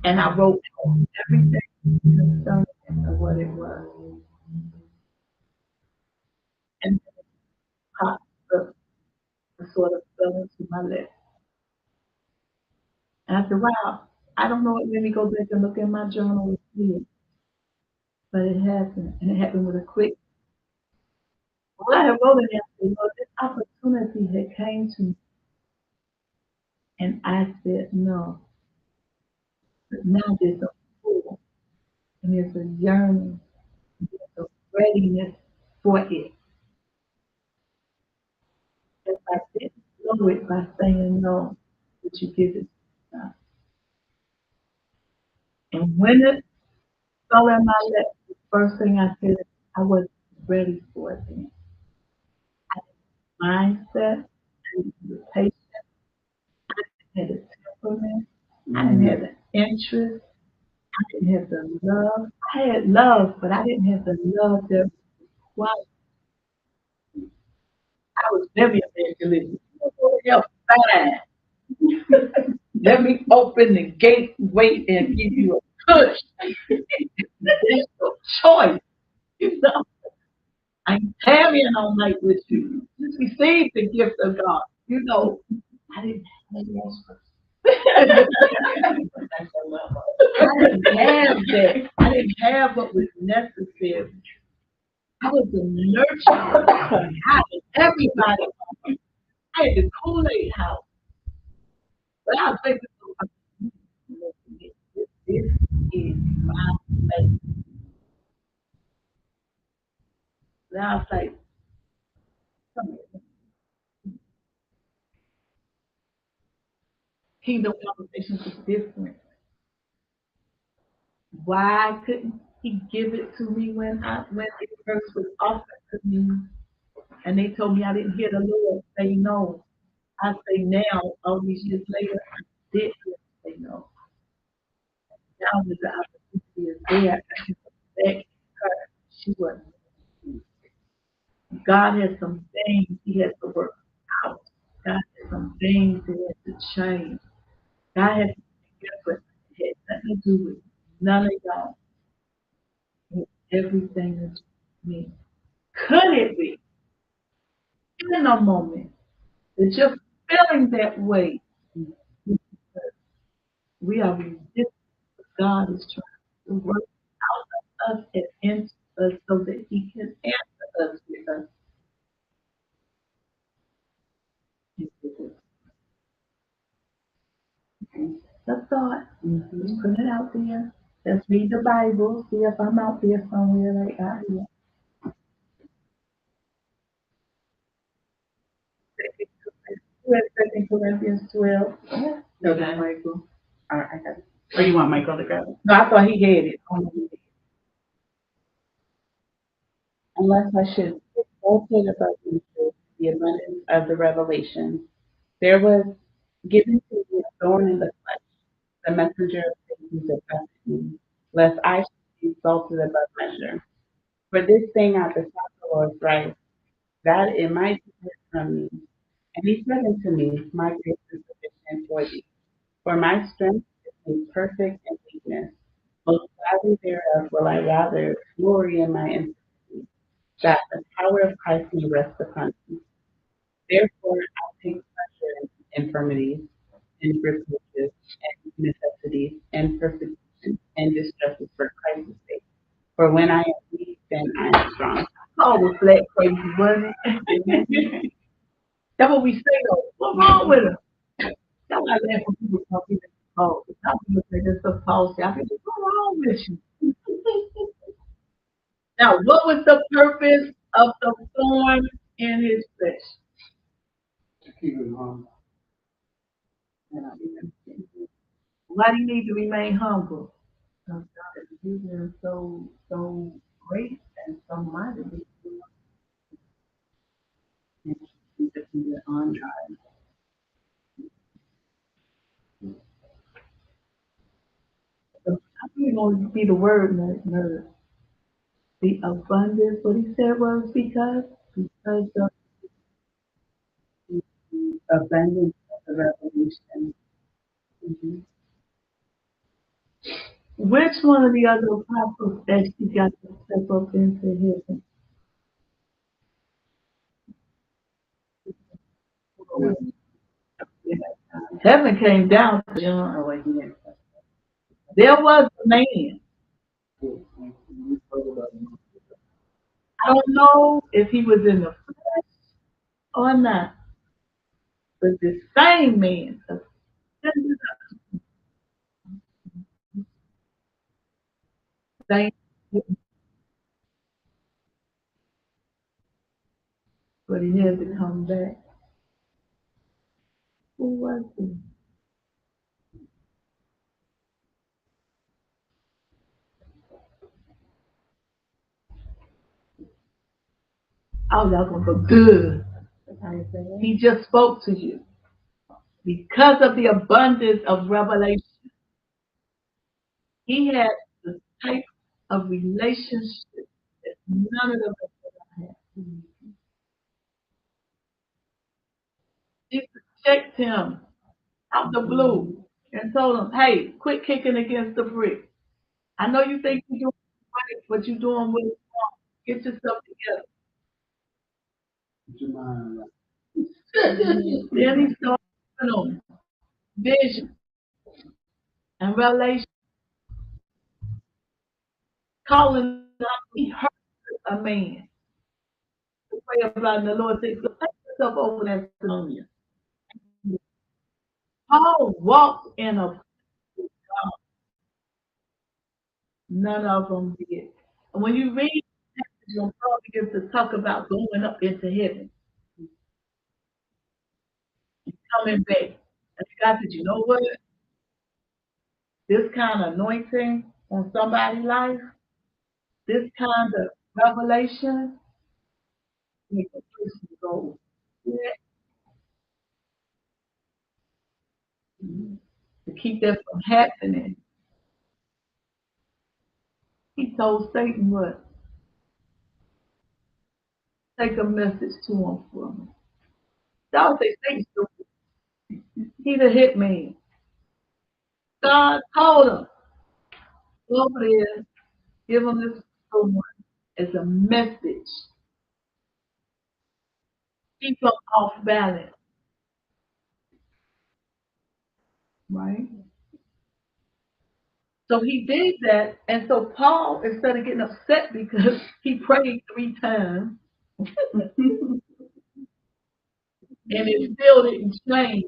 And I wrote everything concerning it and what it was. And popped up and sort of fell into my lap. And I said, wow, I don't know what made me go back and look in my journal and see it, but it happened. And it happened with a quick. Well, I had wrote it and I said, well, this opportunity had came to me. And I said, no. But now there's a pull and there's a yearning, there's a readiness for it. If I didn't know it by saying no, would you give it to God? And when it fell in my lap, the first thing I said, I wasn't ready for it then. Mindset, I didn't have the patience, I didn't have the temperament, I didn't have the interest, I didn't have the love. I had love, but I didn't have the love that was I was very evangelistic. You're fine. Let me open the gateway and give you a push. It's your choice. You know, I'm carrying on night with you. Just receive the gift of God. You know, I didn't have that. I didn't have what was necessary. I was a nurturer. I had everybody. I had the Kool-Aid house. But I was thinking, this is my place. And I was like, come here. Kingdom conversations is different. Why couldn't he give it to me when it first was offered to me? And they told me I didn't hear the Lord say no. I say now, all these years later, I did hear him say no. Now that the opportunity is there, I can respect her. She wasn't. God has some things he has to work out. God has some things he has to change. God has to get what it had nothing to do with none of y'all. It had everything to do with me. Could it be in a moment that you're feeling that way? Because we are resisting what God is trying to work out of us and into us so that he can answer us with us. The thought. Mm-hmm. Just put it out there. Let's read the Bible. See if I'm out there somewhere like out here. Second Corinthians 12. Yeah. No, that Michael. All right, I got it. Or you want Michael to grab it? No, I thought he had it. Unless I should also about the abundance of the revelation, there was given to me a thorn in the flesh, the messenger of Satan to test me, lest I should be exalted above measure. For this thing I besought the Lord thrice, that it might be hid from me. And he said unto me, my grace is sufficient for thee, for my strength is made perfect in weakness. Most gladly thereof will I rather glory in my infirmity, that the power of Christ may rest upon me. Therefore I take pleasure in infirmities, in reproaches, and necessities, and persecutions, and distresses for Christ's sake. For when I am weak, then I am strong. Oh, was flat crazy, wasn't it? That's what we say though. What's wrong with him? That's why I laugh when people talk to me. Oh, some people say this stuff policy. I think, what's wrong with you? Now, what was the purpose of the thorn in his flesh? To keep it humble. Why do you need to remain humble? Because God is big and so great and so mighty. On God. So I think going to be the word nerd. The abundance, what he said was because of The abundance of the revelation. Mm-hmm. which one of the other apostles that she got to step up into heaven? Heaven came down to John. Oh, wait, he didn't. There was a man. We talk about I don't know if he was in the flesh or not, but the same man ascended up. Same, but he had to come back. Who was he? Oh, y'all gonna go good. He just spoke to you. Because of the abundance of revelation, he had the type of relationship that none of us ever had. Jesus checked him out the blue and told him, hey, quit kicking against the brick. I know you think you're doing right, but you're doing what's wrong. Get yourself together. your mind right. Then he started on vision and revelation, calling out, he heard a man to pray about, and the Lord said, so take yourself over there to Thessalonians. Paul walked in a God. None of them did. And when you read, you're going to probably get to talk about going up into heaven and coming back. And God said, you know what? This kind of anointing on somebody's life, this kind of revelation, make a person go, yeah, to keep that from happening. He told Satan what? Take a message to him for me. Y'all say Satan's stupid. He's a hitman. God told him, go over there, give him this one as a message. Keep him off balance. Right? So he did that, and so Paul, instead of getting upset because he prayed 3 times, and it still didn't change,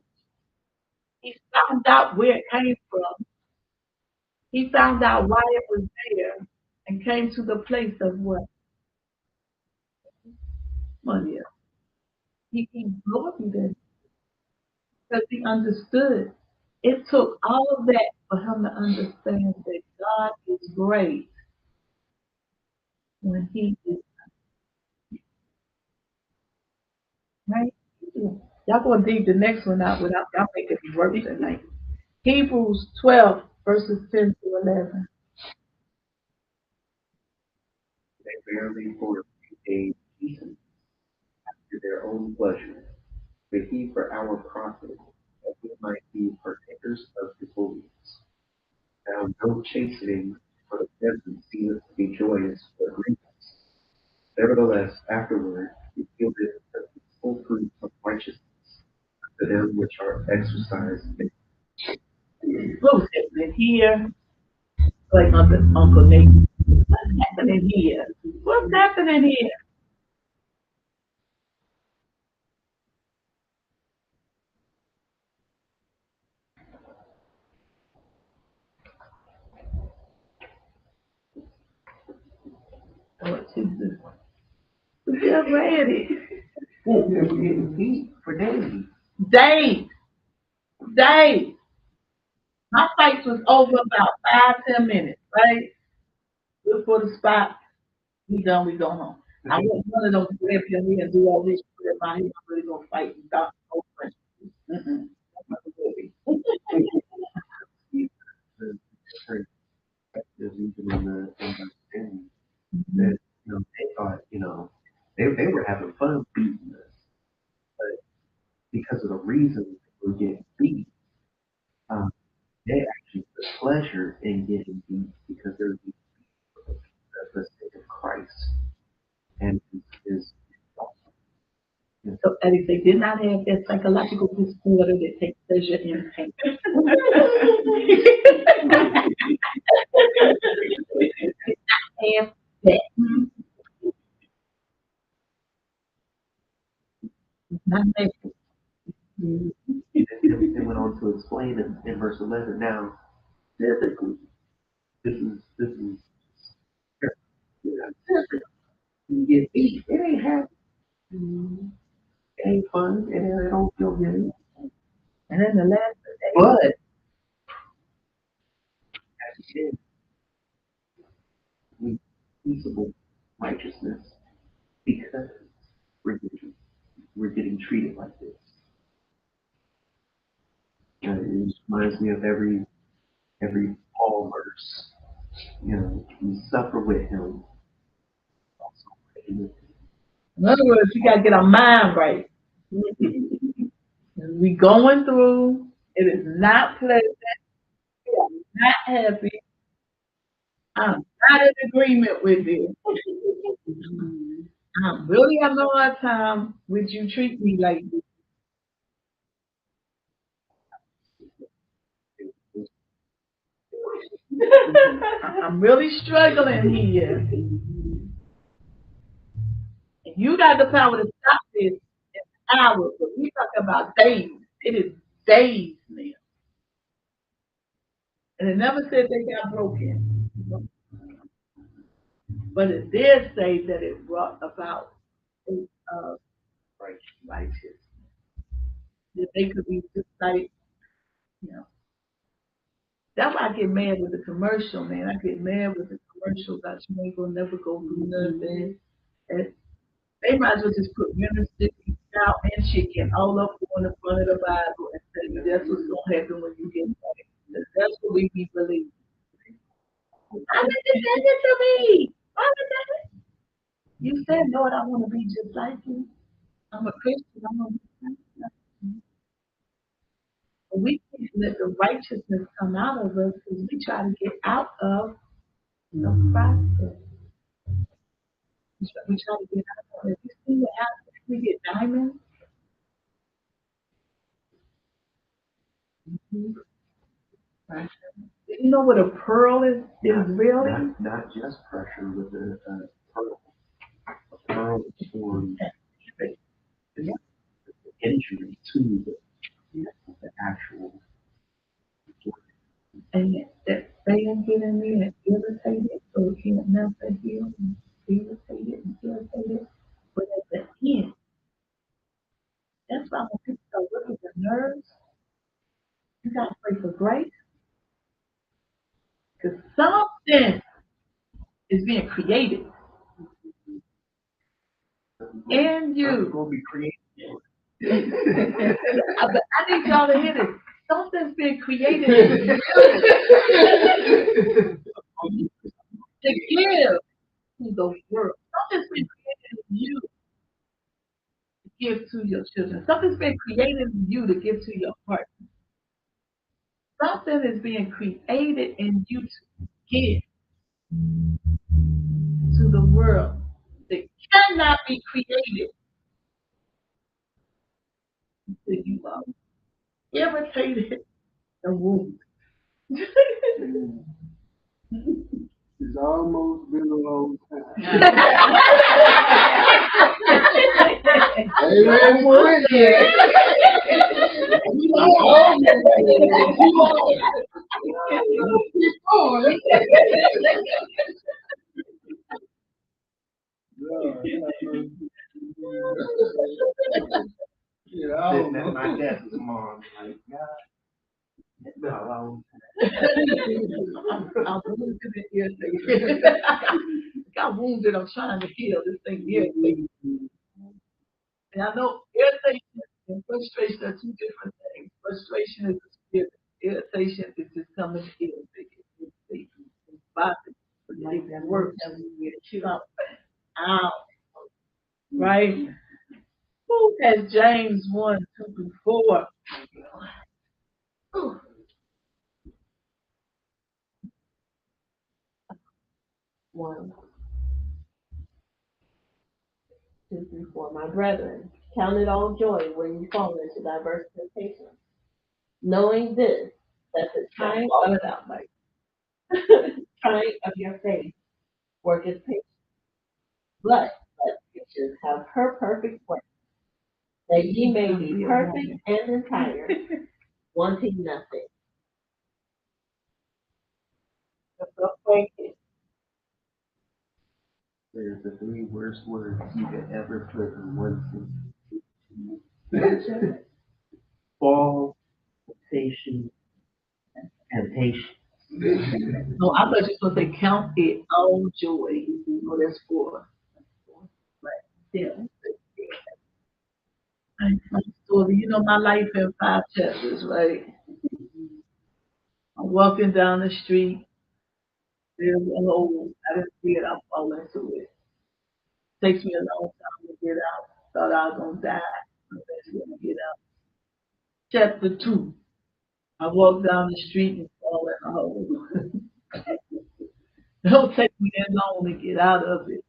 He found out where it came from. He found out why it was there and came to the place of what money is. He gloried in it because he understood. It took all of that for him to understand that God is great when he is right. Y'all gonna dig the next one out without y'all making me work tonight. Hebrews 12 verses 10 to 11. They barely for a few days eaten after their own pleasure, but he for our profit, that we might be partakers of his holiness. Now no chastening for the present seemeth to be joyous but grievous. Nevertheless, afterward he yielded the full fruit of righteousness to them which are exercised in What's happening here? Like Uncle Nate. What's happening here? What's happening here? Lord Jesus. We just read it. We're getting beat for days. Days. Days. My fight was over about 5, 10 minutes, right? Before the spot, we done, we go home. I wasn't one of those grab your head and do all this shit in my head. I'm really gonna fight and stop no questions. That's not the movie. The different perspectives even in the understanding that they thought they were having fun beating us, but because of the reason they were getting beat, um, they actually took pleasure in getting beat because they're being beat for the sake of Christ and his So Eddie, they did not have that psychological disorder that takes pleasure in pain. Have that. Not that. it went on to explain in verse 11. Now, typically, this is typically you get beat. It ain't happy. It ain't fun, and it don't feel good. And then the last day, But as you said, we peaceable righteousness because we're getting treated like this. It just reminds me of every Paul verse. We suffer with him, also reign with him. in other words, you gotta get our mind right. We going through. It is not pleasant. We are not happy. I'm not in agreement with you. I'm really having a hard time with you treat me like this. I'm really struggling here. And you got the power to stop this in hours, but we talk about days. It is days now. And it never said they got broken. But it did say that it brought about uh, righteous. That they could be just like, you know. That's why I get mad with the commercial, man. I get mad with the commercials that you ain't gonna never go through nothing. And they might as well just put minister, cow, and chicken all up on the front of the Bible and tell you that's what's gonna happen when you get back. That's what we be believing. Why did you send it to me? Why did that? You said, Lord, I want to be just like you. I'm a Christian. I want to be like you. But we can't let the righteousness come out of us because we try to get out of the process. We try to get out of it. You see what happens when we get diamonds? Right. You know what a pearl is really? Not just pressure with the pearl. A pearl is formed is an injury to the actual And that fan get in there and irritate it, so it can't melt the heel and irritate it and irritate it. But at the end, that's why when people start looking at nerves, you gotta pray for grace, because something is being created in you. Gonna be creative. But I need y'all to hear this. Something's been created in you to give to the world. Something's been created in you to give to your children. Something's been created in you to give to your partner. Something is being created in you to give to the world that cannot be created until you are irritated and wounded. It's almost been a long time. Hey, man, quit yet. Sitting at my desk tomorrow, like, God, it's been a long time. I'm wounded and irritated. Got wounded, I'm trying to heal this thing irritated. And I know irritation and frustration are two different things. Frustration is a spirit. Irritation is just coming irritated. It's bothering. Like that work that we get something out. Right? Who has James 1, 2 through 4? Ooh. One, two, three, four. My brethren, count it all joy when you fall into diverse temptations, knowing this, that the time of Out, Mike. trying of your faith worketh patience. But let patience have her perfect work, that ye may be perfect and entire, wanting nothing. There's the three worst words you could ever put in one sentence. Fall, temptation, and patience. No, I thought you were going to say count it all joy. Oh, that's 4. Right. Yeah. My story, you know, my life in 5 chapters, right? I'm walking down the street. There's a hole. I didn't see it. I fall into it. Takes me a long time to get out. Thought I was going to die. Eventually, I'm going to get out. Chapter 2. I walk down the street and fall in a hole. Don't take me that long to get out of it.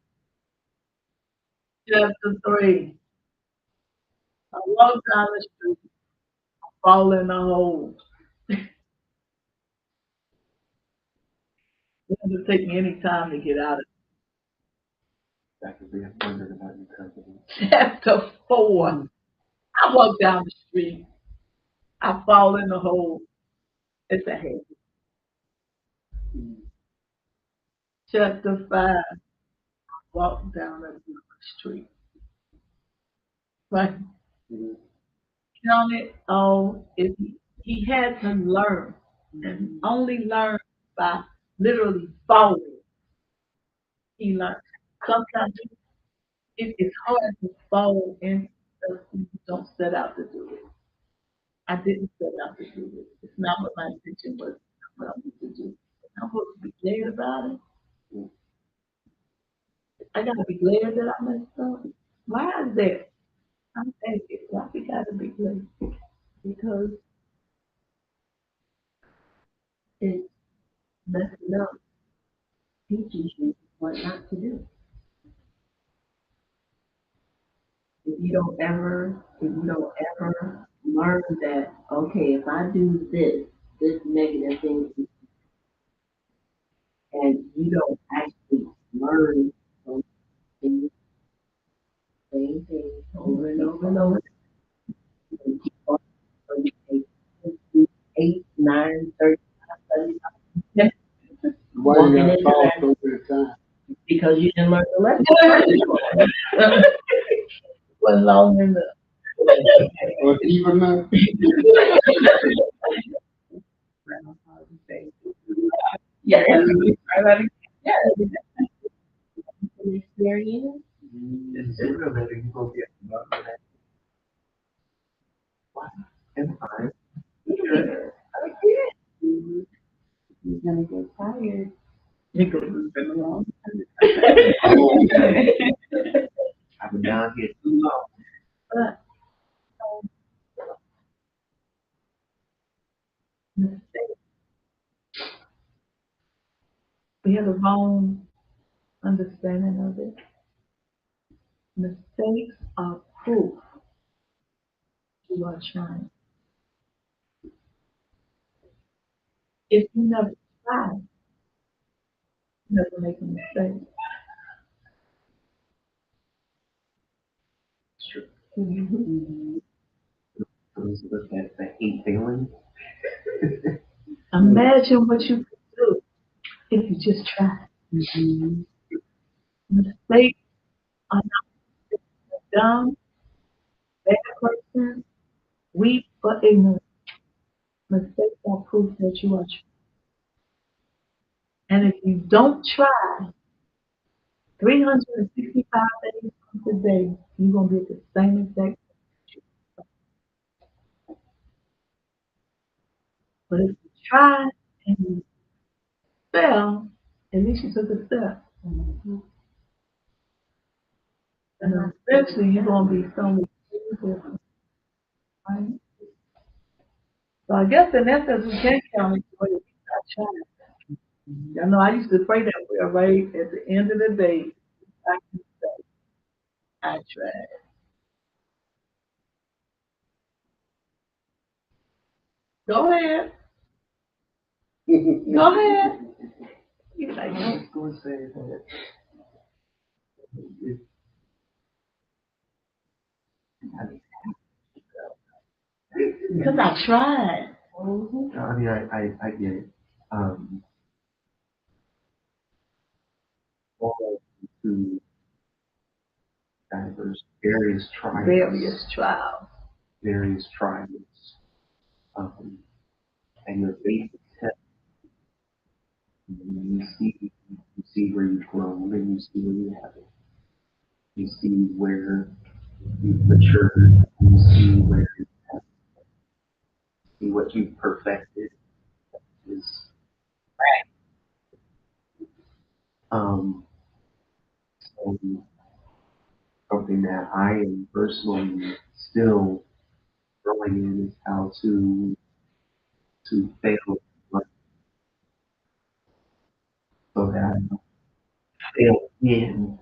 Chapter 3. I walk down the street, fall in a hole. It doesn't take me any time to get out of That could be a wonder about your company. it. Chapter 4. I walk down the street. I fall in the hole. It's a head. Chapter 5. Walk down a street. Right? Count it all. If he had to learn, and only learn by literally falling. He learned. Sometimes it is hard to fall in stuff when you don't set out to do it. I didn't set out to do it. It's not what my intention was. It's not what I wanted to do. I'm supposed to be glad about it. I gotta be glad that I messed up. Why is that? I'm thinking, why we gotta be glad? Because it's messing up teaches you what not to do. If you don't ever learn that, okay, if I do this negative thing, and you don't actually learn those things, same thing over and over and over, and keep on, so you take 8, 9, 35, got into false that so many times. because you didn't learn the lesson. Wasn't long enough. Or even now. Yeah. Yeah. Experience. It's sooner that you go get love for that. Wow. And fine. Sure. He's gonna get tired. I've been down here too long. But mistakes, we have a wrong understanding of it. Mistakes are proof you are trying. If you never try, you never make a mistake. Sure. Mhm. Those look at the hate feeling. Imagine what you could do if you just try. Mhm. Mistakes are not dumb, bad person, weak, or ignorant. Mistakes are proof that you are trying. And if you don't try 365 days of the day, you're going to be at the same exact. But if you try and you fail, at least you took a step. Mhm. And eventually you're going to be somewhere different, right? So I guess in essence, we can count it for you. I tried. I know I used to pray that prayer right at the end of the day. I can say, I tried. Go ahead. Go ahead. You're like, I was going to say that if, I mean, because I tried. I mean, I get it. All to various trials, Various trials. various trials, and your faith is tested. And you see where you've grown, and you see where you haven't. You see where you've matured. You see where you have, see what you've perfected. Is um, so something that I am personally still growing in is how to fail so that I don't fail again.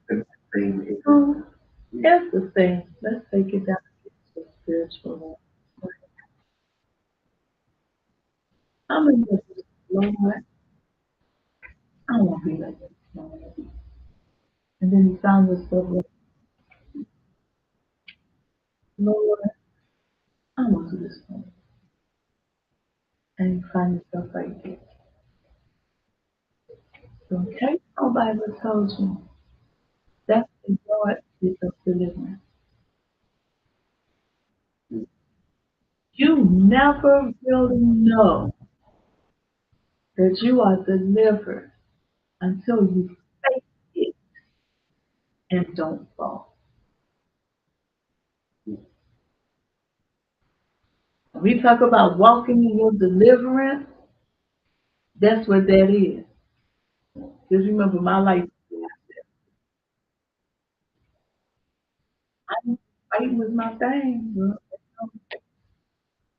The same is So here's the thing. Let's take it down to the spiritual level. I'm in this, Lord, I don't want to be like this, Lord. And then you found yourself like, Lord, I want to do this, Lord. And you find yourself right there. So in case nobody ever told you, that's the Lord is of deliverance. You never really know that you are delivered until you face it and don't fall. When we talk about walking in your deliverance, that's what that is. Just remember my life. I fighting with my thing. You know?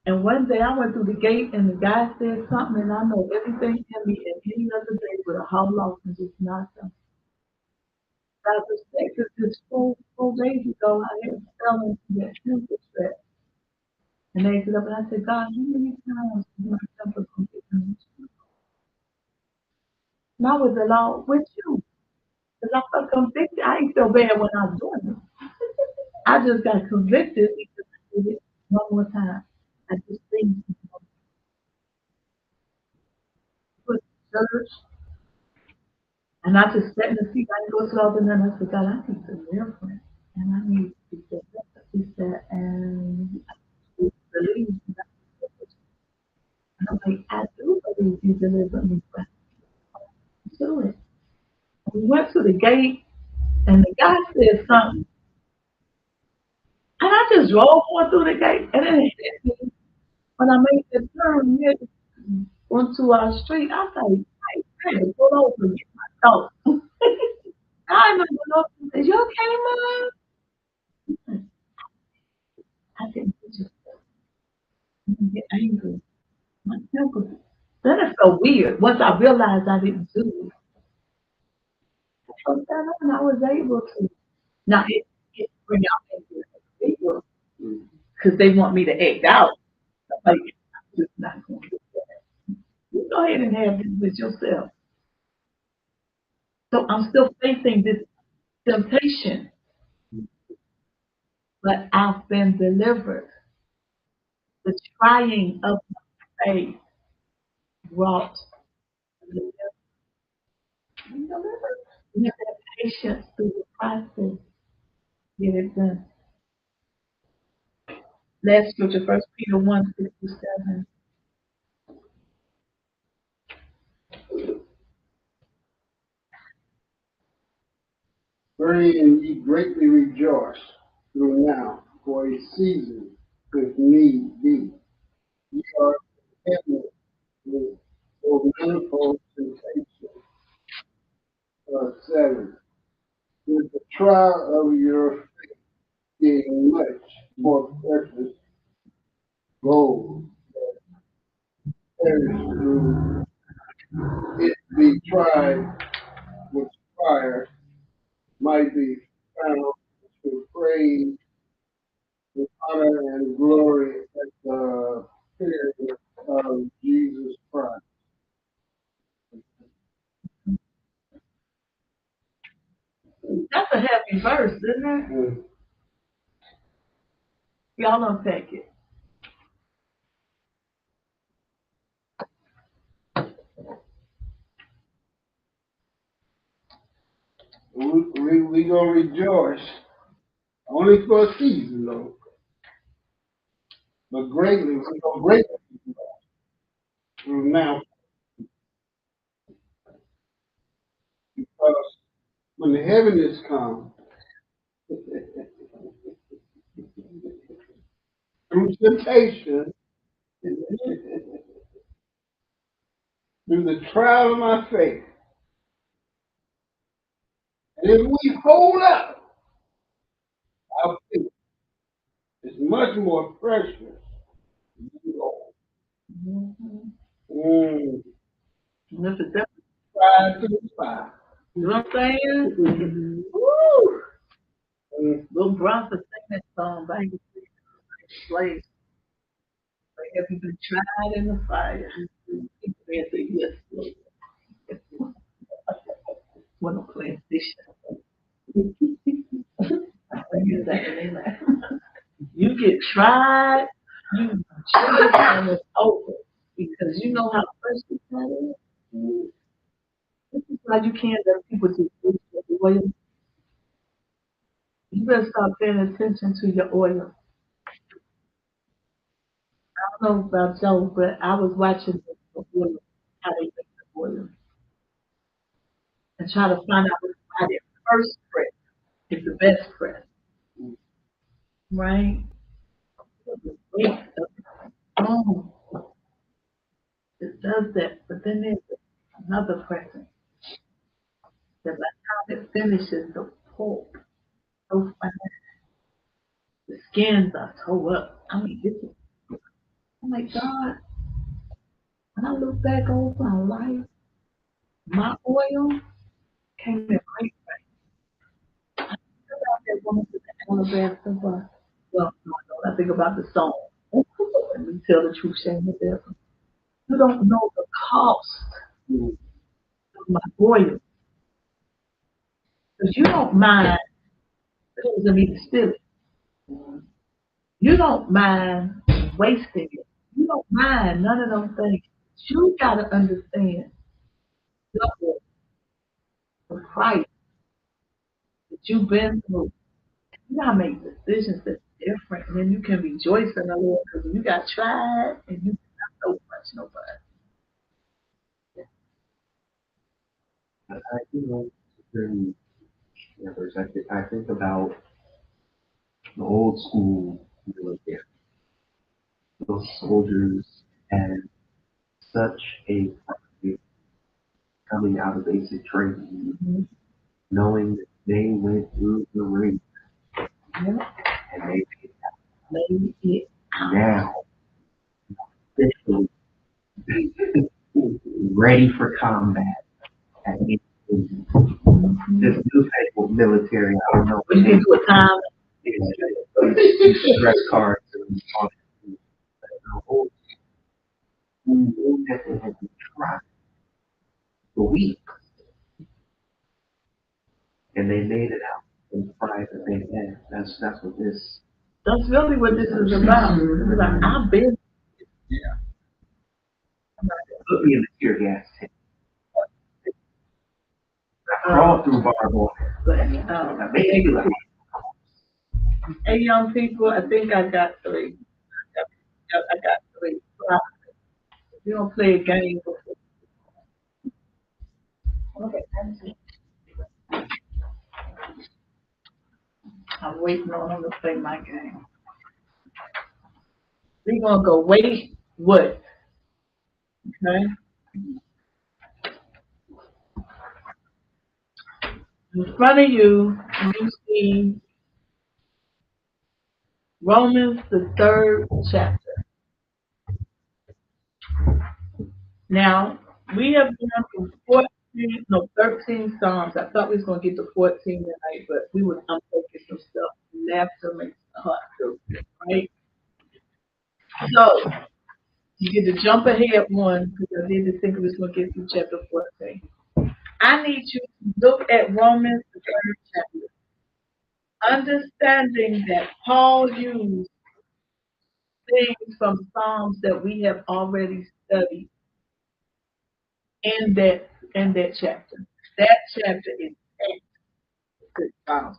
And one day I went through the gate and the guy said something and I know everything in me and any other day would have hauled off and just not done. I was sick because just 4 days ago I had fell into that temper trap. And they get up and I said, God, how many times is my temper going to get convicted? And I was alone with you. Because I felt convicted. I ain't feel bad when I was doing it. I just got convicted because I did it one more time. I just think put church And I just sat in the seat, I didn't go to the other end, and I said, God, I need deliverance. And I need to be delivered. He said, and I believe you. And I'm like, I do believe you delivered me, but do it. We went to the gate, and the guy said something. And I just drove on through the gate, and then it hit me when I made the turn here onto our street. I was like, I had to pull over and get my dog. I remember looking and said, you okay, Mom? I didn't just get angry. My temper. Then it felt weird. Once I realized I didn't do it, I felt that and I was able to. Now it bring out anger in people because they want me to act out. I'm like, I'm just not going to do that. You go ahead and have this with yourself. So I'm still facing this temptation, but I've been delivered. The trying of my faith brought deliverance. We have to have patience through the process. Get it done. Last scripture, 1 Peter 1:6-7. Wherein ye greatly rejoice through now, for a season, if need be. Ye are heaven with manifold temptation. 7. With the trial of your faith being much more precious gold that perish through it be tried with fire, might be found to praise with honor and glory at the appearing of Jesus Christ. That's a happy verse, isn't it? Mm. Y'all unpack it. We gonna rejoice only for a season though, but greatly we gonna greatly rejoice through now, because when the heaviness comes through temptation, through the trial of my faith, and if we hold up our faith, it's much more precious than gold. Mm. And if it's that, Tried to the fire. you know what I'm saying? Woo! Mm. Little Bronson sang that song back in the place. Like, have you been tried in the fire? He said, yes, Lord. When I'm playing station. I hear that and they laugh. You get tried, you choose and it's over. Because you know how precious that is. This is why you can't let people just waste your oil. You better start paying attention to your oil. I don't know about Joe, but I was watching the oil, how they make the oil, and try to find out why their first press is the best press, right? Oh, it does that, but then there's another pressing that by the time it finishes, the pulp so fine, the skins are tore up. I mean, this is, oh my God, when I look back over my life, my oil came in great price. I think about that woman with the alabaster box. Well, no, I don't. I think about the song. And we tell the truth, shame the devil. You don't know the cost of my oil. Because you don't mind causing me to steal it. You don't mind wasting it. You don't mind none of those things. You got to understand your oil. the price that you've been through. You gotta make decisions that's different, and then you can rejoice in the Lord because you got tried and you got so much nobody. You know, very diverse. I think about the old school military. Those soldiers had such a pride coming out of basic training, Mhm. knowing that they went through the ring Yeah. and they made Maybe it. it now officially ready for combat at any point. This new type of military, I don't know. You can do a time. These stress cards and all that. The whole school that they had been trying for weeks, and they made it out in the pride that they had. That's what this. That's really what this is about. It's like I've been. Put me in the tear gas tank. I crawled through barbed wire. But, I made it like hey, young people, I think I got three. I got three. We don't play a game. Okay, I'm waiting on them to play my game. We're gonna go wait what? Okay. In front of you, you see Romans the third chapter. Now we have gone through 13 Psalms. I thought we was gonna get to 14 tonight, but I'm taking some stuff. Laughter makes the heart feel good, right? So you get to jump ahead one because I didn't think we was gonna get through chapter 14. I need you to look at Romans the third chapter, understanding that Paul used things from Psalms that we have already studied in that chapter. That chapter is good Psalms.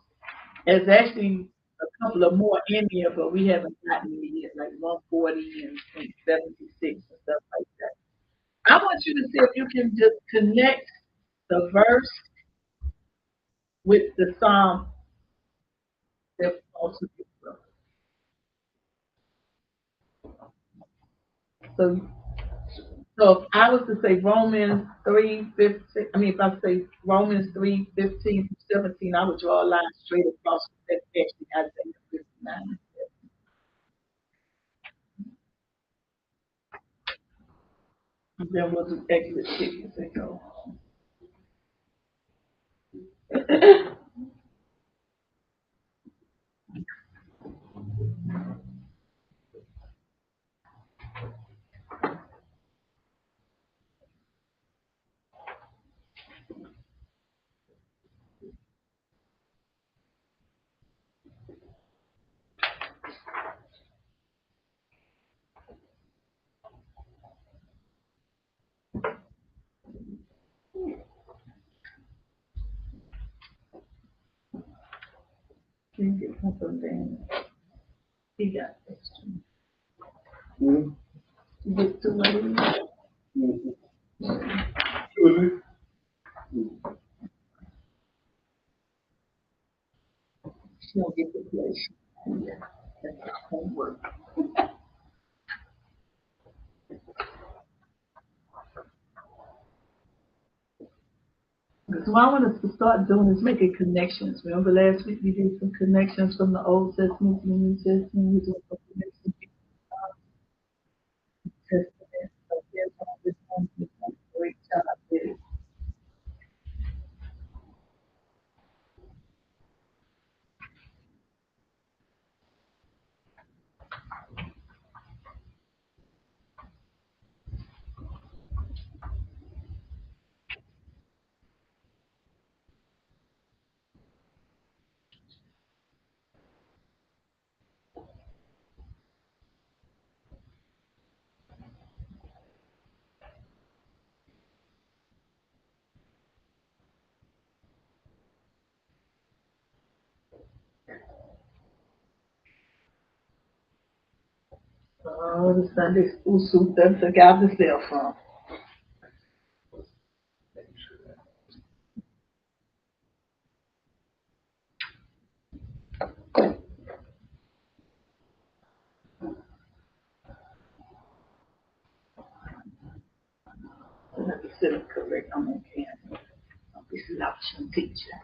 There's actually a couple of more in here, but we haven't gotten to yet, like 140 and 76 and stuff like that. I want you to see if you can just connect the verse with the Psalm that also gets from. So, so if I was to say Romans 3:15, I mean, if I say Romans 3:15 through 17, I would draw a line straight across that actually Isaiah 59. And then we'll do Exodus 6 and go. Can you get something down? He got this. You get to what it is. She'll get the place. Yeah, that's homework. So what I want us to start doing is making connections. Remember last week we did some connections from the Old Testament to the New Testament. We did some connections from the New Testament. So here's all this one. This one, great job with it. Oh, the Sunday school suit done took out the cell phone. So let me sit up correct on that camera. Don't be slouching, teacher.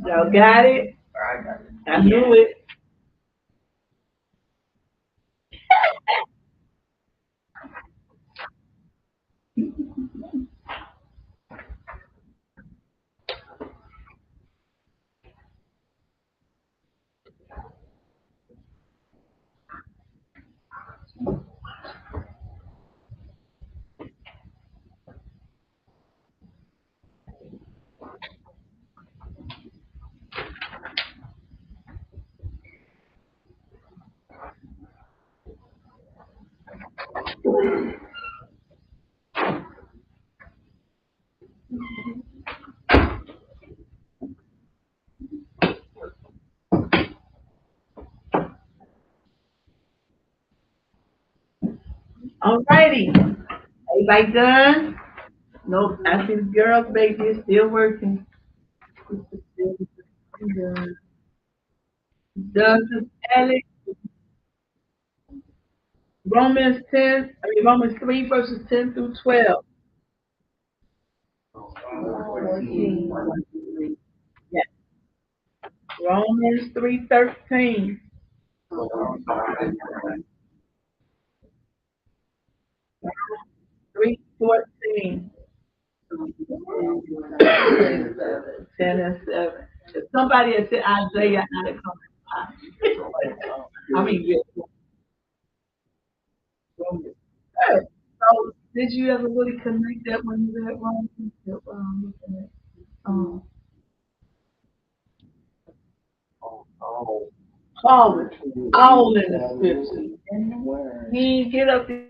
Y'all got it? I knew it. Alrighty. Everybody done? Nope, I see the girls' baby is still working. Done to Alex. Romans 3 verses 10 through 12. Yes. Romans 3:13. 3:14. 10 and 7. If somebody had said Isaiah, I'd have come. I mean, yeah. Romans. Hey, so, did you ever really connect that when you read Romans? Um, Paul was all in the scripture. In the word. He didn't get up there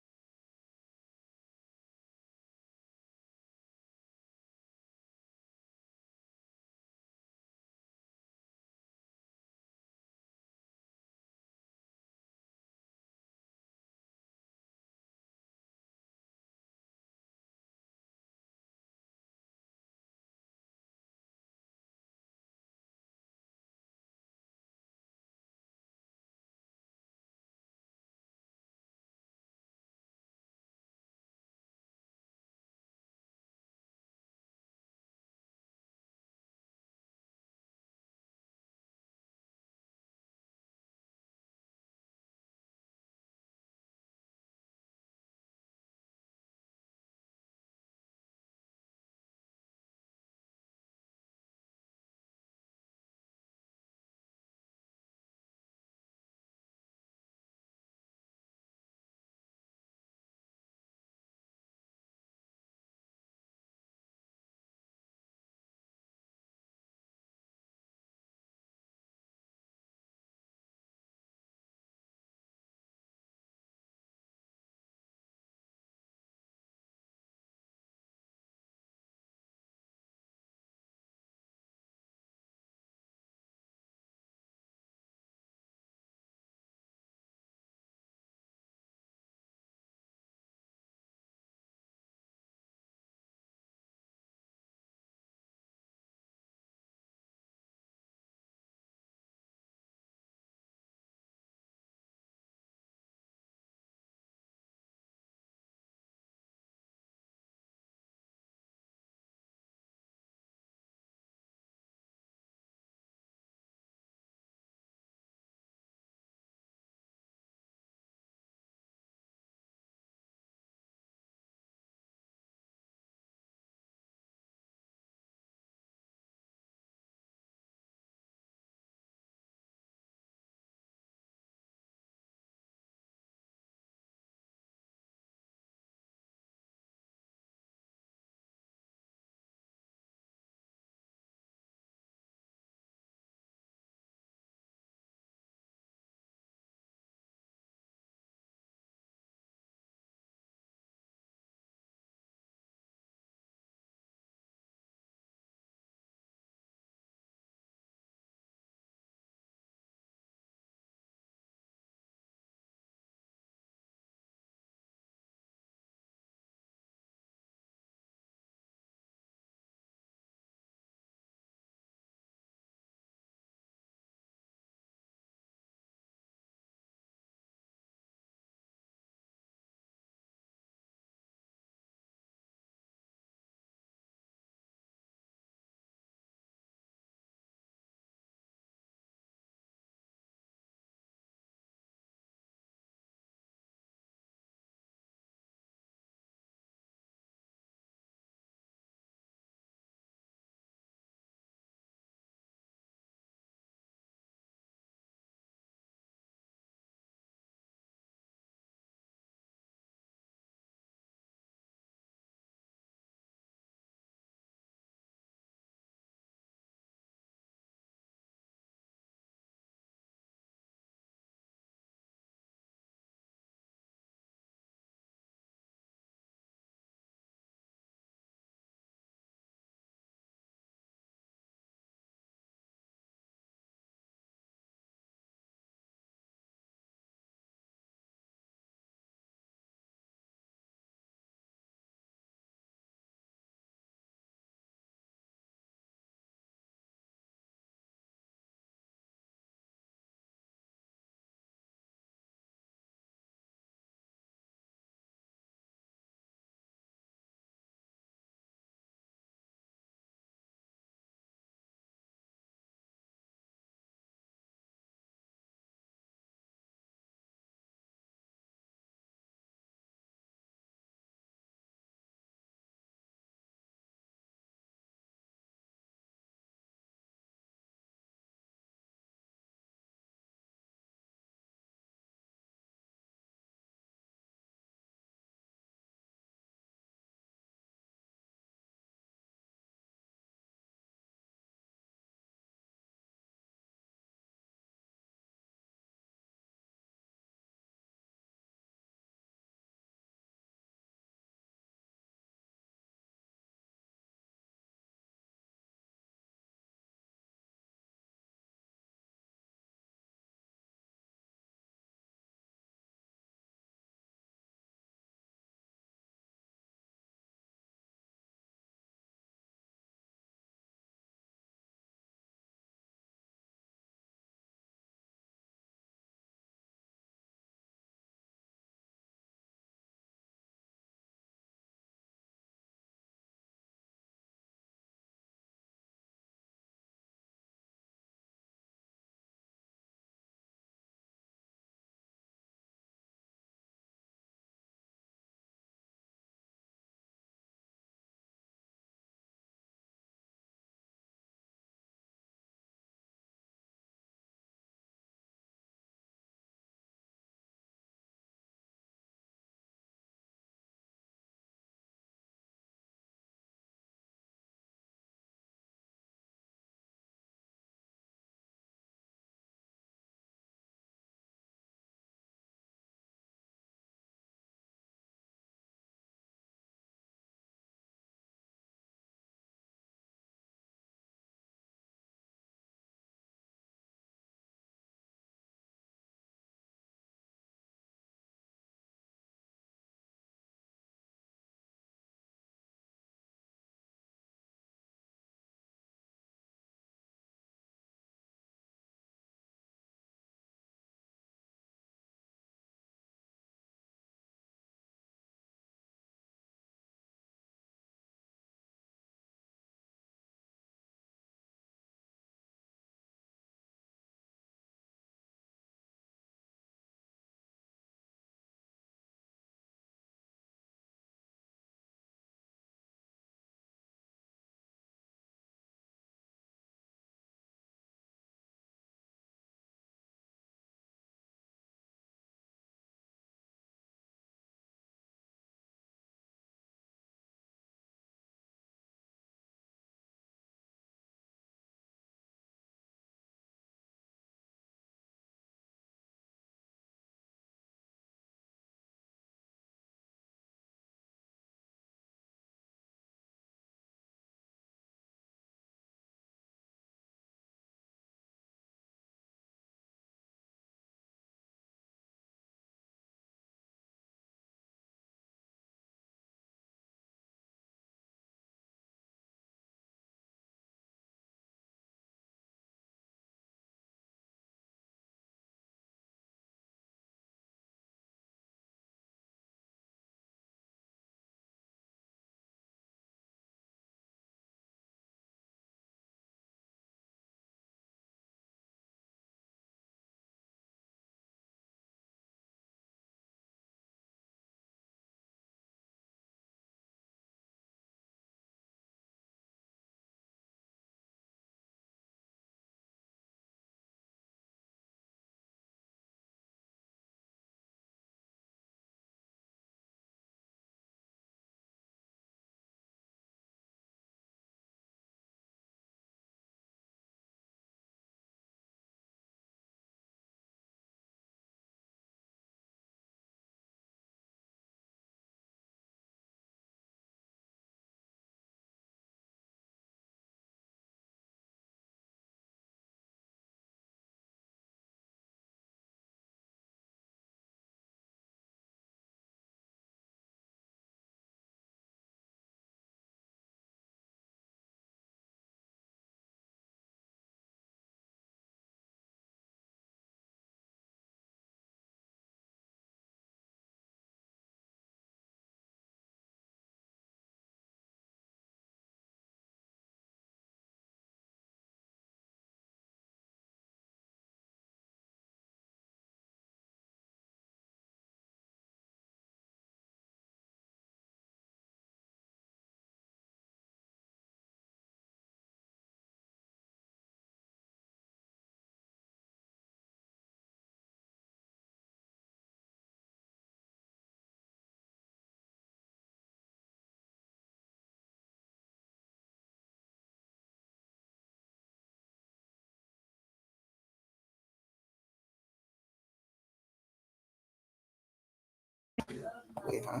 Wait, huh?